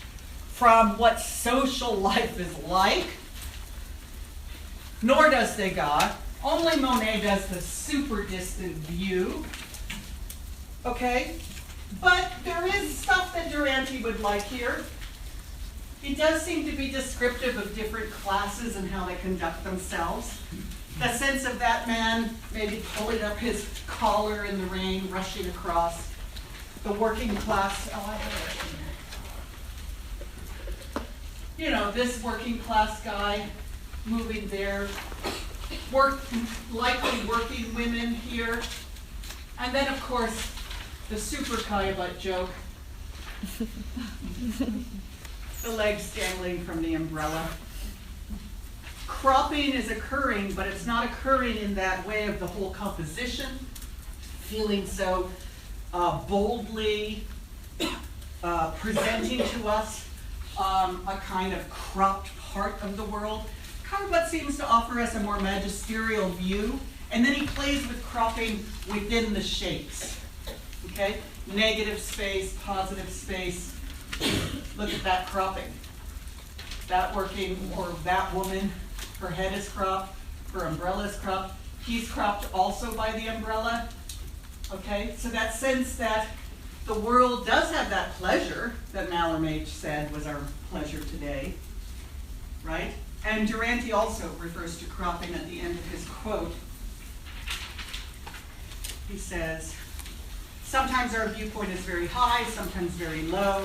from what social life is like, nor does Degas. Only Monet does the super distant view. Okay? But there is stuff that Durante would like here. He does seem to be descriptive of different classes and how they conduct themselves. The sense of that man maybe pulling up his collar in the rain, rushing across. The working class, you know, this working class guy moving there. Likely working women here. And then, of course, the super Caillebot joke. The legs dangling from the umbrella. Cropping is occurring, but it's not occurring in that way of the whole composition, feeling so boldly presenting to us a kind of cropped part of the world. Caillebot seems to offer us a more magisterial view, and then he plays with cropping within the shapes. Okay? Negative space, positive space. Look at that cropping. That working, or that woman, her head is cropped, her umbrella is cropped. He's cropped also by the umbrella. Okay? So that sense that the world does have that pleasure that Mallarmé said was our pleasure today. Right? And Durante also refers to cropping at the end of his quote. He says, sometimes our viewpoint is very high, sometimes very low.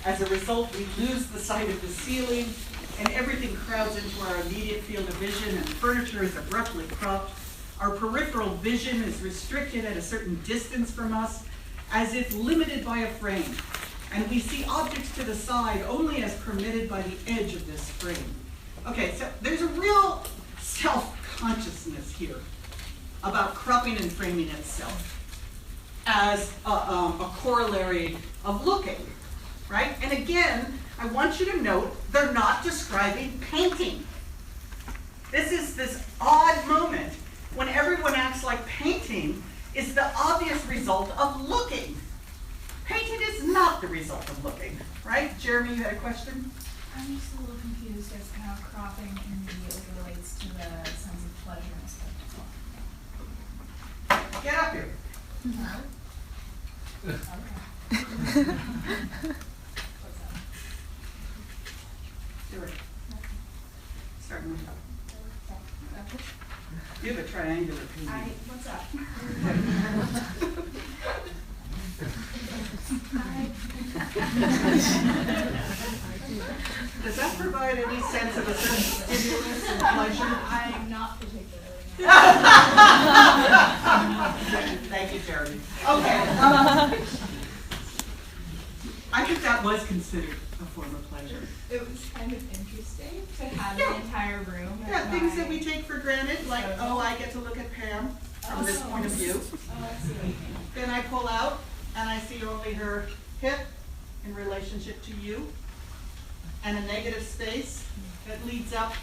As a result, we lose the sight of the ceiling, and everything crowds into our immediate field of vision, and furniture is abruptly cropped. Our peripheral vision is restricted at a certain distance from us, as if limited by a frame, and we see objects to the side only as permitted by the edge of this frame. Okay, so there's a real self-consciousness here about cropping and framing itself as a corollary of looking, right? And again, I want you to note they're not describing painting. This is this odd moment when everyone acts like painting is the obvious result of looking. Painting is not the result of looking, right? Jeremy, you had a question? I'm just a little confused as to how cropping immediately relates to the sense of pleasure and spectacle. Get up here. Okay. Do it. Starting with you have a triangular painting. What's up? Does that provide any sense of a certain stimulus and pleasure? I'm not particularly. Thank you, Jeremy. Okay. I think that was considered a form of pleasure. It was kind of interesting to have Yeah. the entire room. Yeah, at things my- that we take for granted, like, oh, I get to look at Pam from this point of view. Oh, I see what you mean. Then I pull out and I see only her hip in relationship to you, and a negative space that leads up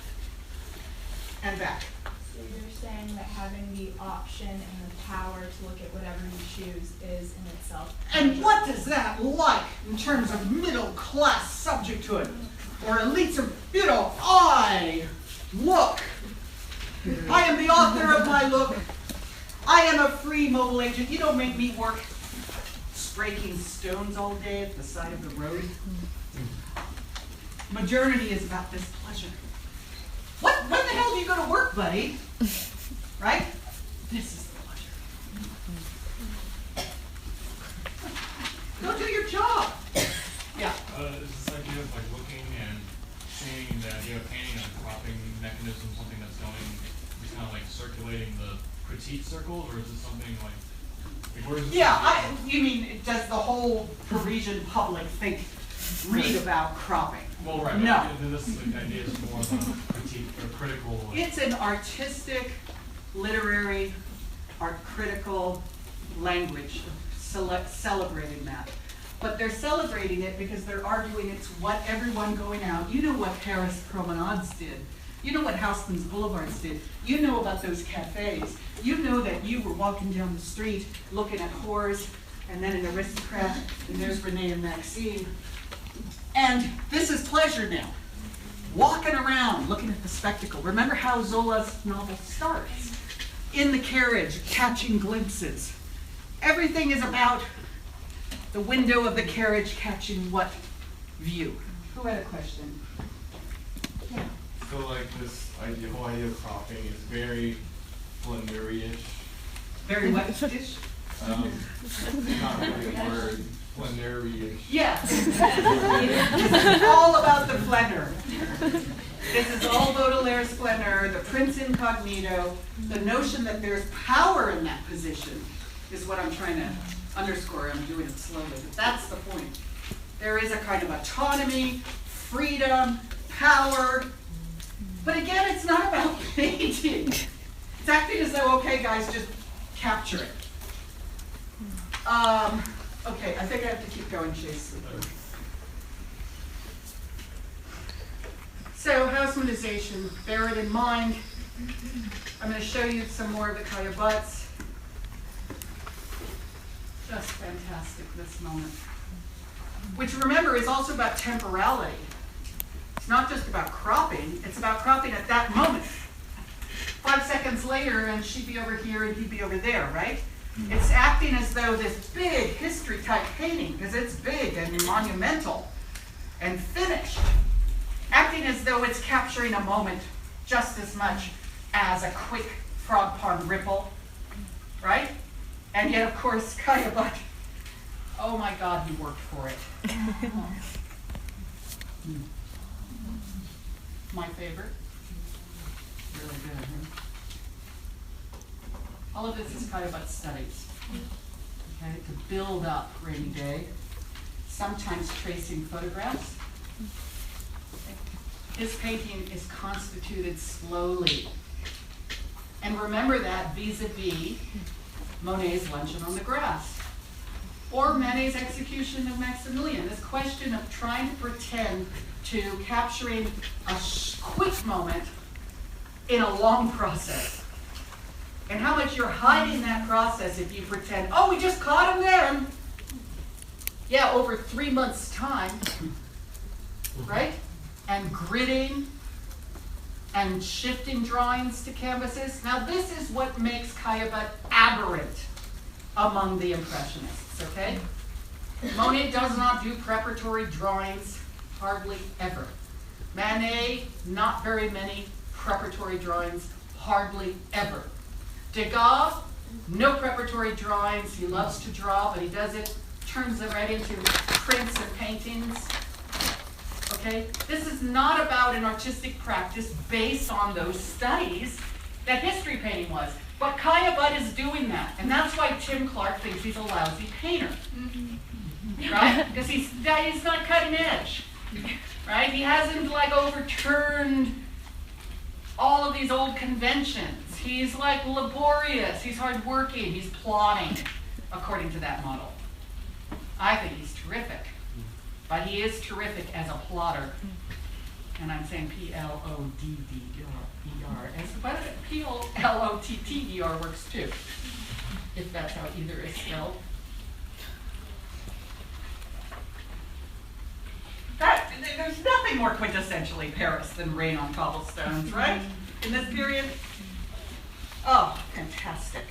and back. So you're saying that having the option and the power to look at whatever you choose is in itself. And what does that like in terms of middle class subjecthood? Or elites of, I look. I am the author of my look. I am a free mobile agent. You don't make me work breaking stones all day at the side of the road. Modernity is about this pleasure. When the hell do you go to work, buddy? Right? This is the pleasure. Go do your job. Yeah. It's this idea of like looking and seeing that you have painting and a cropping mechanism, something that's going, just kind of like circulating the critique circles, or is it something like where is this? Yeah, you mean, does the whole Parisian public read about cropping? Well, right. No. But this idea is more of a critique or critical. It's an artistic, literary, art critical language celebrating that. But they're celebrating it because they're arguing it's what everyone going out, you know what Paris promenades did. You know what Houseman's Boulevards did. You know about those cafes. You know that you were walking down the street looking at whores and then an aristocrat, and there's Renee and Maxine. And this is pleasure now. Walking around, looking at the spectacle. Remember how Zola's novel starts? In the carriage, catching glimpses. Everything is about the window of the carriage catching what view? Who had a question? Yeah. So like this whole idea of cropping is very Flannery-ish. Very what-ish? Not really a word. Flannery-ish. Yes. This is all about the Flaneur. This is all Baudelaire's Flaneur, the Prince Incognito. The notion that there's power in that position is what I'm trying to underscore. I'm doing it slowly, but that's the point. There is a kind of autonomy, freedom, power. But again, it's not about painting. It's acting as though, okay, guys, just capture it. Okay, I think I have to keep going, Chase. So, housemanization, bear it in mind. I'm going to show you some more of the Kaya Butts. Just fantastic, this moment. Which, remember, is also about temporality. It's not just about cropping, it's about cropping at that moment. 5 seconds later, and she'd be over here and he'd be over there, right? It's acting as though this big history-type painting, because it's big and monumental and finished, acting as though it's capturing a moment just as much as a quick frog pond ripple, right? And yet, of course, Kaya Butt, oh my God, he worked for it. My favorite. Really good, huh? All of this is Kaya Butt studies, okay, to build up Rainy Day, sometimes tracing photographs. His painting is constituted slowly. And remember that vis-a-vis Monet's Luncheon on the Grass, or Manet's execution of Maximilian. This question of trying to pretend to capturing a quick moment in a long process. And how much you're hiding that process if you pretend, oh, we just caught him then. Yeah, over 3 months' time, right? And gridding and shifting drawings to canvases. Now this is what makes Caillebotte aberrant among the Impressionists, okay? Monet does not do preparatory drawings, hardly ever. Manet, not very many preparatory drawings, hardly ever. Degas, no preparatory drawings. He loves to draw, but he does it, turns them right into prints and paintings. Okay? This is not about an artistic practice based on those studies that history painting was. But Caillebotte is doing that, and that's why Tim Clark thinks he's a lousy painter. Right? Because he's not cutting edge. Right? He hasn't like overturned all of these old conventions. He's like laborious, he's hardworking, he's plodding, according to that model. I think he's terrific, but he is terrific as a plotter. And I'm saying P-L-O-D-D-E-R, but P-L-O-T-T-E-R works too, if that's how either is spelled. There's nothing more quintessentially Paris than Rain on Cobblestones, right? In this period. Oh, fantastic.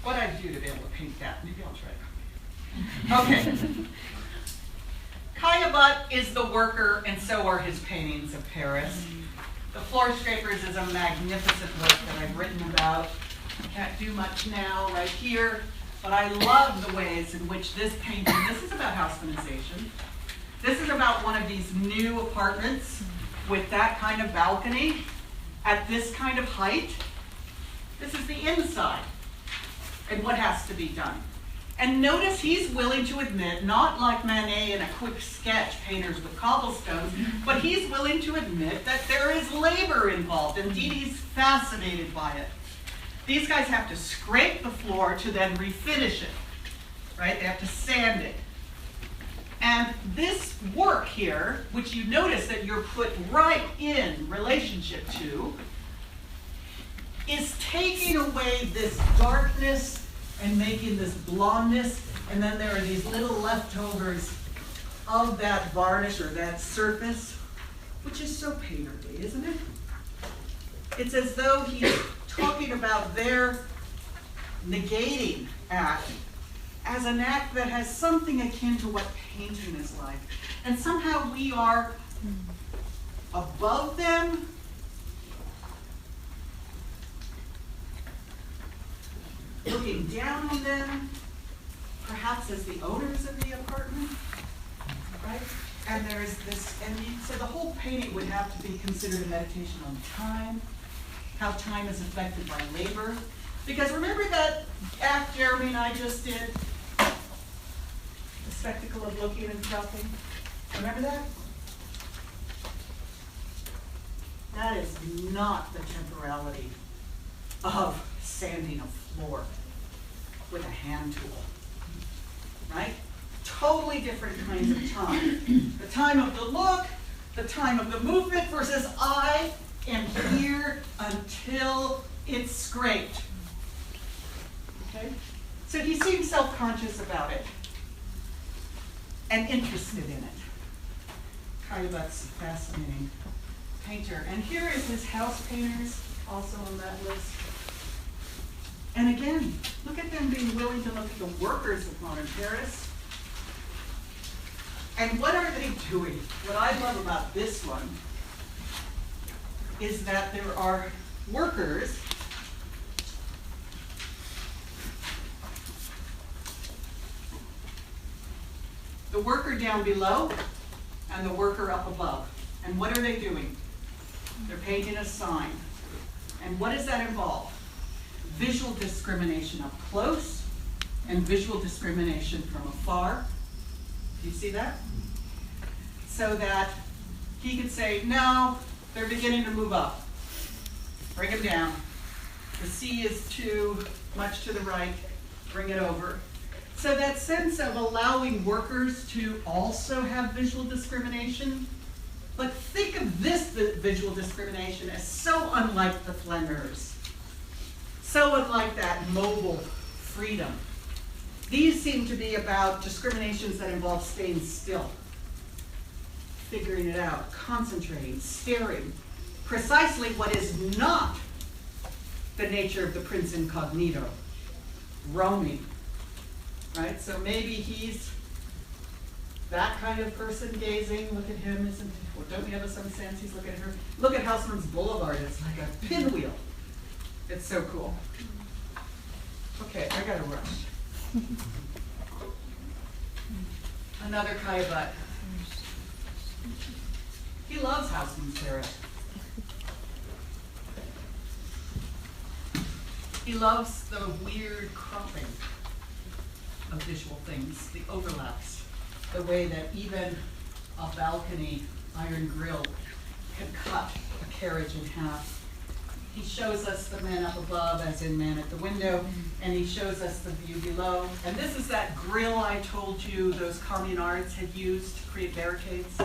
What'd I do to be able to paint that? Maybe I'll try. Okay. Caillebotte is the worker, and so are his paintings of Paris. The Floor Scrapers is a magnificent work that I've written about. I can't do much now right here, but I love the ways in which this painting, this is about housemanization. This is about one of these new apartments with that kind of balcony at this kind of height. This is the inside and what has to be done. And notice he's willing to admit, not like Manet in a quick sketch, painters with cobblestones, but he's willing to admit that there is labor involved. Indeed, he's fascinated by it. These guys have to scrape the floor to then refinish it, right? They have to sand it. And this work here, which you notice that you're put right in relationship to, is taking away this darkness and making this blondness, and then there are these little leftovers of that varnish or that surface, which is so painterly, isn't it? It's as though he's talking about their negating act as an act that has something akin to what painting is like. And somehow we are above them, looking down on them, perhaps as the owners of the apartment, right? And there's this, so the whole painting would have to be considered a meditation on time, how time is affected by labor. Because remember that act Jeremy and I just did? The spectacle of looking and dropping. Remember that? That is not the temporality of sanding a floor with a hand tool, right? Totally different kinds of time. The time of the look, the time of the movement versus I am here until it's scraped. Okay? So he seems self-conscious about it and interested in it. Caillebotte's a fascinating painter. And here is his house painters, also on that list. And again, look at them being willing to look at the workers of modern Paris. And what are they doing? What I love about this one is that there are workers the worker down below and the worker up above. And what are they doing? They're painting a sign. And what does that involve? Visual discrimination up close and visual discrimination from afar. Do you see that? So that he could say, no, they're beginning to move up. Bring them down. The sea is too much to the right. Bring it over. So that sense of allowing workers to also have visual discrimination, but think of this visual discrimination as so unlike the flaneurs, so unlike that mobile freedom. These seem to be about discriminations that involve staying still, figuring it out, concentrating, staring, precisely what is not the nature of the prince incognito, roaming, right? So maybe he's that kind of person gazing. Look at him, isn't he? Well, don't you have some sense he's looking at her? Look at Houseman's Boulevard, it's like a pinwheel. It's so cool. Okay, I gotta rush. Another Kayabut. He loves Houseman's Ferret. He loves the weird cropping of visual things, the overlaps, the way that even a balcony iron grill can cut a carriage in half. He shows us the man up above, as in man at the window, and he shows us the view below. And this is that grill I told you those communards had used to create barricades,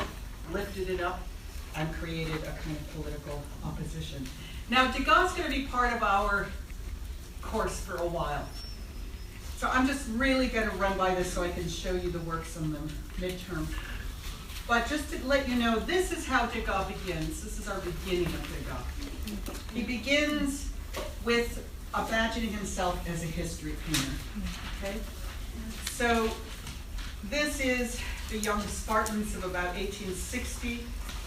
lifted it up, and created a kind of political opposition. Now, Degas going to be part of our course for a while. So I'm just really going to run by this so I can show you the works on the midterm. But just to let you know, this is how Degas begins. This is our beginning of Degas. He begins with imagining himself as a history painter. Okay? So this is the young Spartans of about 1860,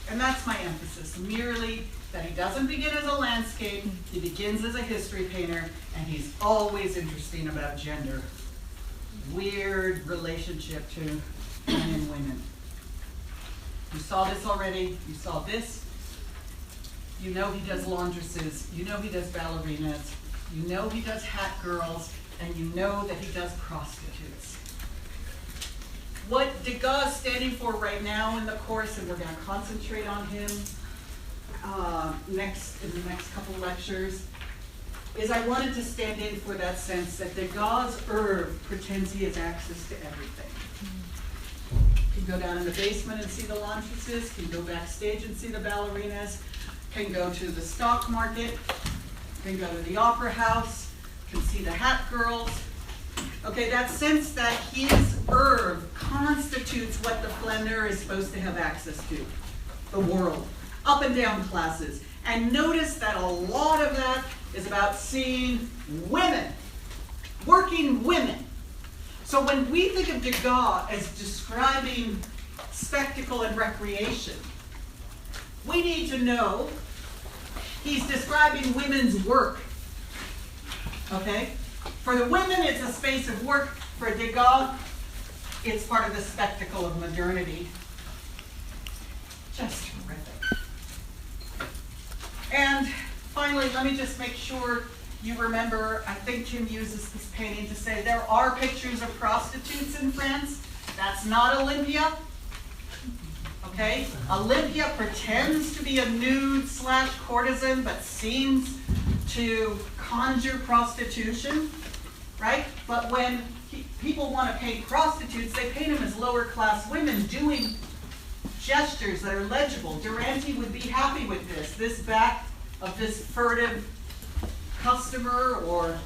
and that's my emphasis, merely that he doesn't begin as a landscape, he begins as a history painter, and he's always interesting about gender. Weird relationship to men and women. You saw this already, you saw this. You know he does laundresses, you know he does ballerinas, you know he does hat girls, and you know that he does prostitutes. What Degas is standing for right now in the course, and we're going to concentrate on him in the next couple lectures, is I wanted to stand in for that sense that Degas' oeuvre pretends he has access to everything. Can go down in the basement and see the laundresses, can go backstage and see the ballerinas, can go to the stock market, can go to the opera house, can see the hat girls. Okay, that sense that his oeuvre constitutes what the flaneur is supposed to have access to, the world, up and down classes. And notice that a lot of that is about seeing women, working women. So when we think of Degas as describing spectacle and recreation, we need to know he's describing women's work. Okay? For the women, it's a space of work. For Degas, it's part of the spectacle of modernity. Just terrific. And finally, let me just make sure you remember, I think Tim uses this painting to say there are pictures of prostitutes in France. That's not Olympia. Okay? Olympia pretends to be a nude / courtesan, but seems to conjure prostitution, right? But when people want to paint prostitutes, they paint them as lower class women doing gestures that are legible. Durante would be happy with this back of this furtive customer or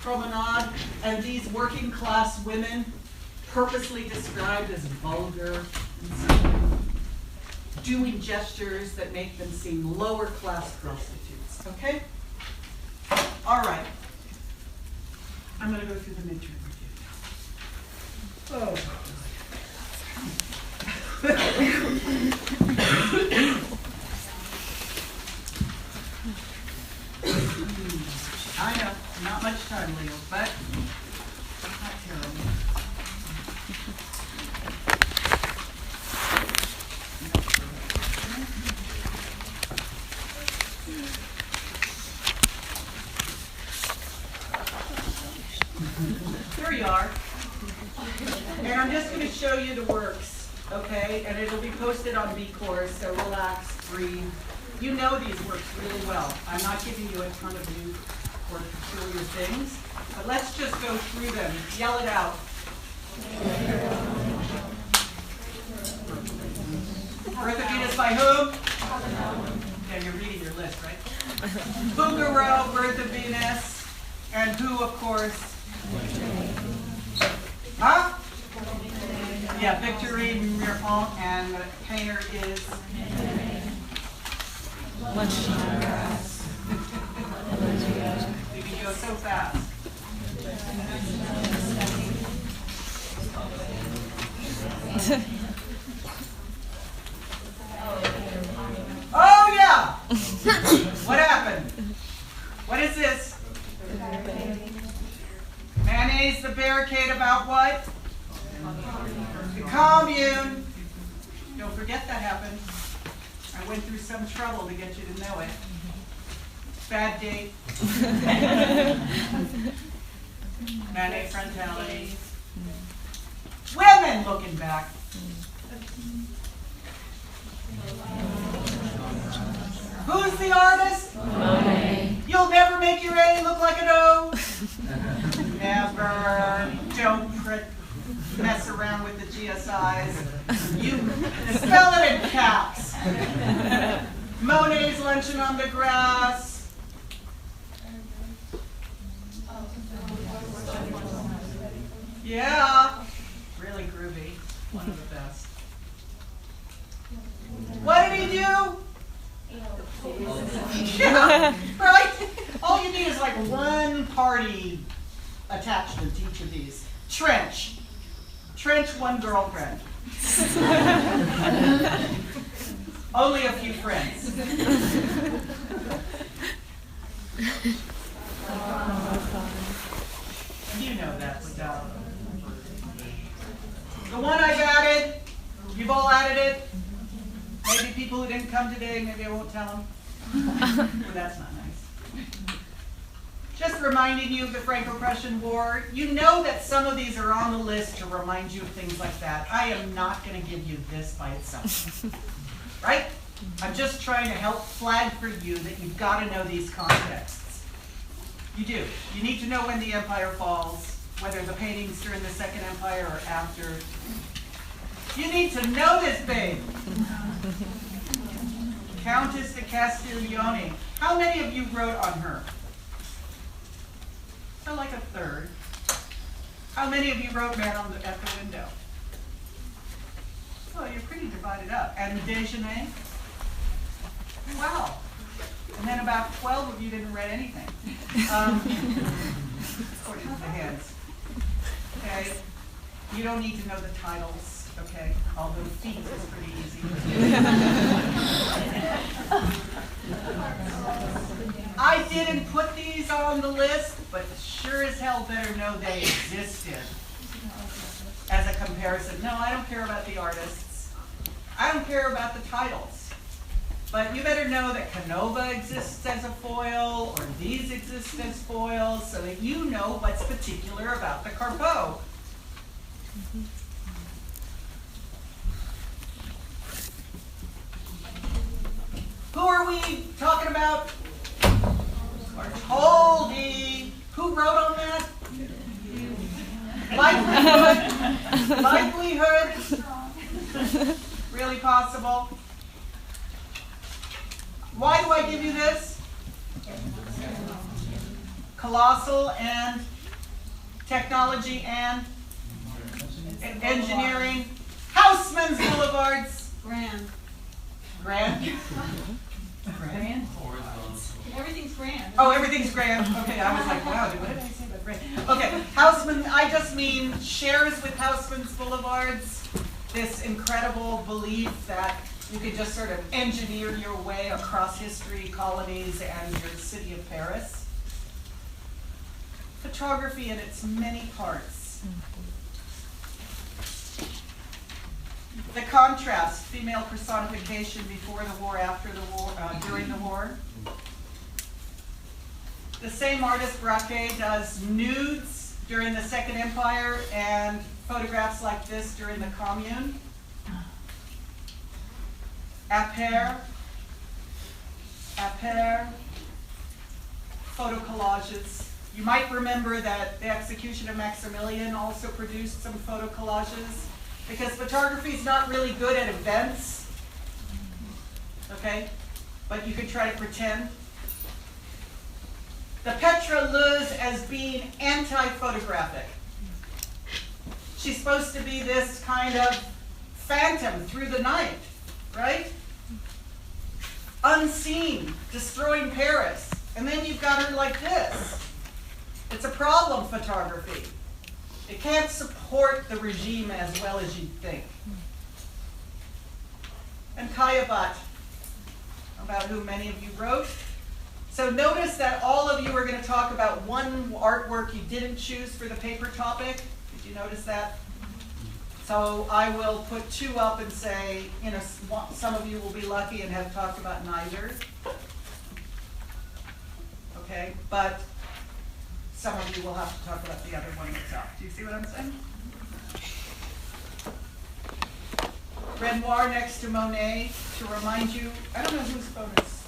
promenade, and these working class women purposely described as vulgar and so on, doing gestures that make them seem lower class prostitutes. Okay? All right. I'm going to go through the midterm review. I know, not much time, Leo, but not terrible. There you are. And I'm just going to show you the works, okay? And it'll be posted on B-Course, so relax, breathe. You know these works really well. I'm not giving you a ton of new or peculiar things, but let's just go through them. Yell it out. Birth of Venus by whom? Yeah, you're reading your list, right? Fouguereau, Birth of Venus, and who, of course? Huh? Yeah, Victorine Mirpont, and the painter is? You can go so fast. Oh yeah! What happened? What is this? Mayonnaise, the barricade about what? The commune. Don't forget that happened. I went through some trouble to get you to know it. Bad date. Manet frontality. Women looking back. Who's the artist? Monet. You'll never make your A look like an O. Never. Don't mess around with the GSIs. You spell it in caps. Monet's luncheon on the grass. Yeah. Really groovy. One of the best. What did he do? Yeah, right? All you need is like one party attachment to each of these. Trench. Trench, one girlfriend. Only a few friends. You know that stuff. The one I've added, you've all added it. Maybe people who didn't come today, maybe I won't tell them. Well, that's not nice. Just reminding you of the Franco-Prussian War. You know that some of these are on the list to remind you of things like that. I am not going to give you this by itself. Right? I'm just trying to help flag for you that you've got to know these contexts. You do. You need to know when the empire falls, whether the paintings during the Second Empire or after. You need to know this, babe. Countess de Castiglione. How many of you wrote on her? So like a third. How many of you wrote Man at the Window? Well, you're pretty divided up. And Déjeuner? Wow. And then about 12 of you didn't read anything. According to the heads. Okay? You don't need to know the titles. Okay, although feet is pretty easy. I didn't put these on the list, but sure as hell better know they existed as a comparison. No, I don't care about the artists. I don't care about the titles. But you better know that Canova exists as a foil, or these exist as foils, so that you know what's particular about the Carpeaux. Who are we talking about? Bartholdi. Who wrote on that? Likelihood. Likelihood. Really possible. Why do I give you this? Colossal and technology and engineering. Houseman's Boulevards. Grand. Grand? Grand? Everything's grand. Oh, everything's grand. Okay, I was like, wow, what did I say about grand? Okay, Houseman, I just mean shares with Houseman's Boulevards, this incredible belief that you could just sort of engineer your way across history, colonies, and your city of Paris. Photography in its many parts. The contrast, female personification before the war, after the war, during the war. The same artist, Braque, does nudes during the Second Empire and photographs like this during the Commune. Appert, photo collages You might remember that the execution of Maximilian also produced some photo collages, because photography is not really good at events, okay? But you could try to pretend. The Petra Luz as being anti-photographic. She's supposed to be this kind of phantom through the night, right? Unseen, destroying Paris. And then you've got her like this. It's a problem, photography. It can't support the regime as well as you'd think. And Kaya Butt, about who many of you wrote. So notice that all of you are going to talk about one artwork you didn't choose for the paper topic. Did you notice that? So I will put two up and say, you know, some of you will be lucky and have talked about neither. Okay, but some of you will have to talk about the other one that's up. Do you see what I'm saying? Renoir next to Monet, to remind you, I don't know whose phone is,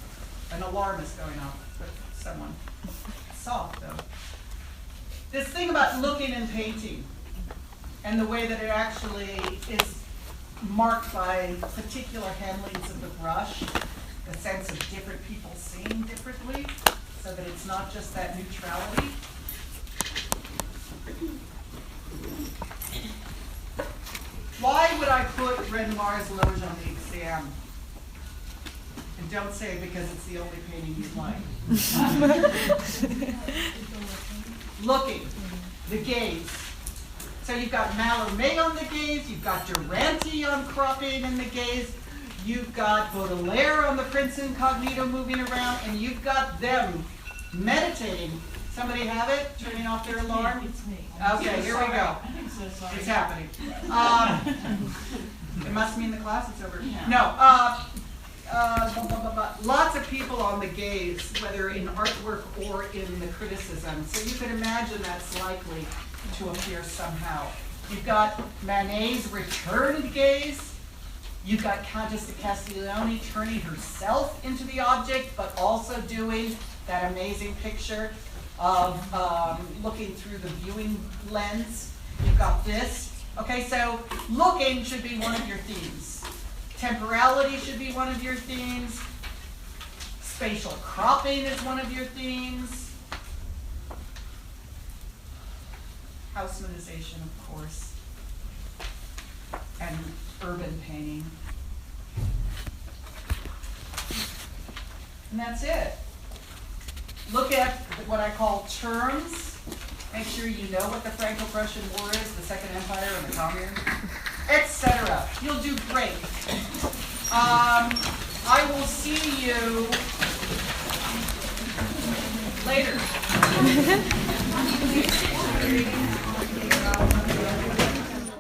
an alarm is going off, but someone. Soft though. This thing about looking and painting, and the way that it actually is marked by particular handlings of the brush, the sense of different people seeing differently, so that it's not just that neutrality. Why would I put Renoir's Loge on the exam? And don't say because it's the only painting you like. Looking, the gaze. So you've got Mallarmé on the gaze, you've got Durante on cropping in the gaze, you've got Baudelaire on the Prince Incognito moving around, and you've got them meditating. Somebody have it? Turning off their alarm? It's me. Okay, here we go. I'm so sorry. It's happening. It must mean the class is over. Yeah. No. Lots of people on the gaze, whether in artwork or in the criticism. So you can imagine that's likely to appear somehow. You've got Manet's returned gaze. You've got Countess de Castiglione turning herself into the object, but also doing that amazing picture of looking through the viewing lens. You've got this. Okay, so looking should be one of your themes. Temporality should be one of your themes. Spatial cropping is one of your themes. Haussmannization, of course. And urban painting. And that's it. Look at what I call terms. Make sure you know what the Franco-Prussian War is, the Second Empire, and the Commune, etc. You'll do great. I will see you later.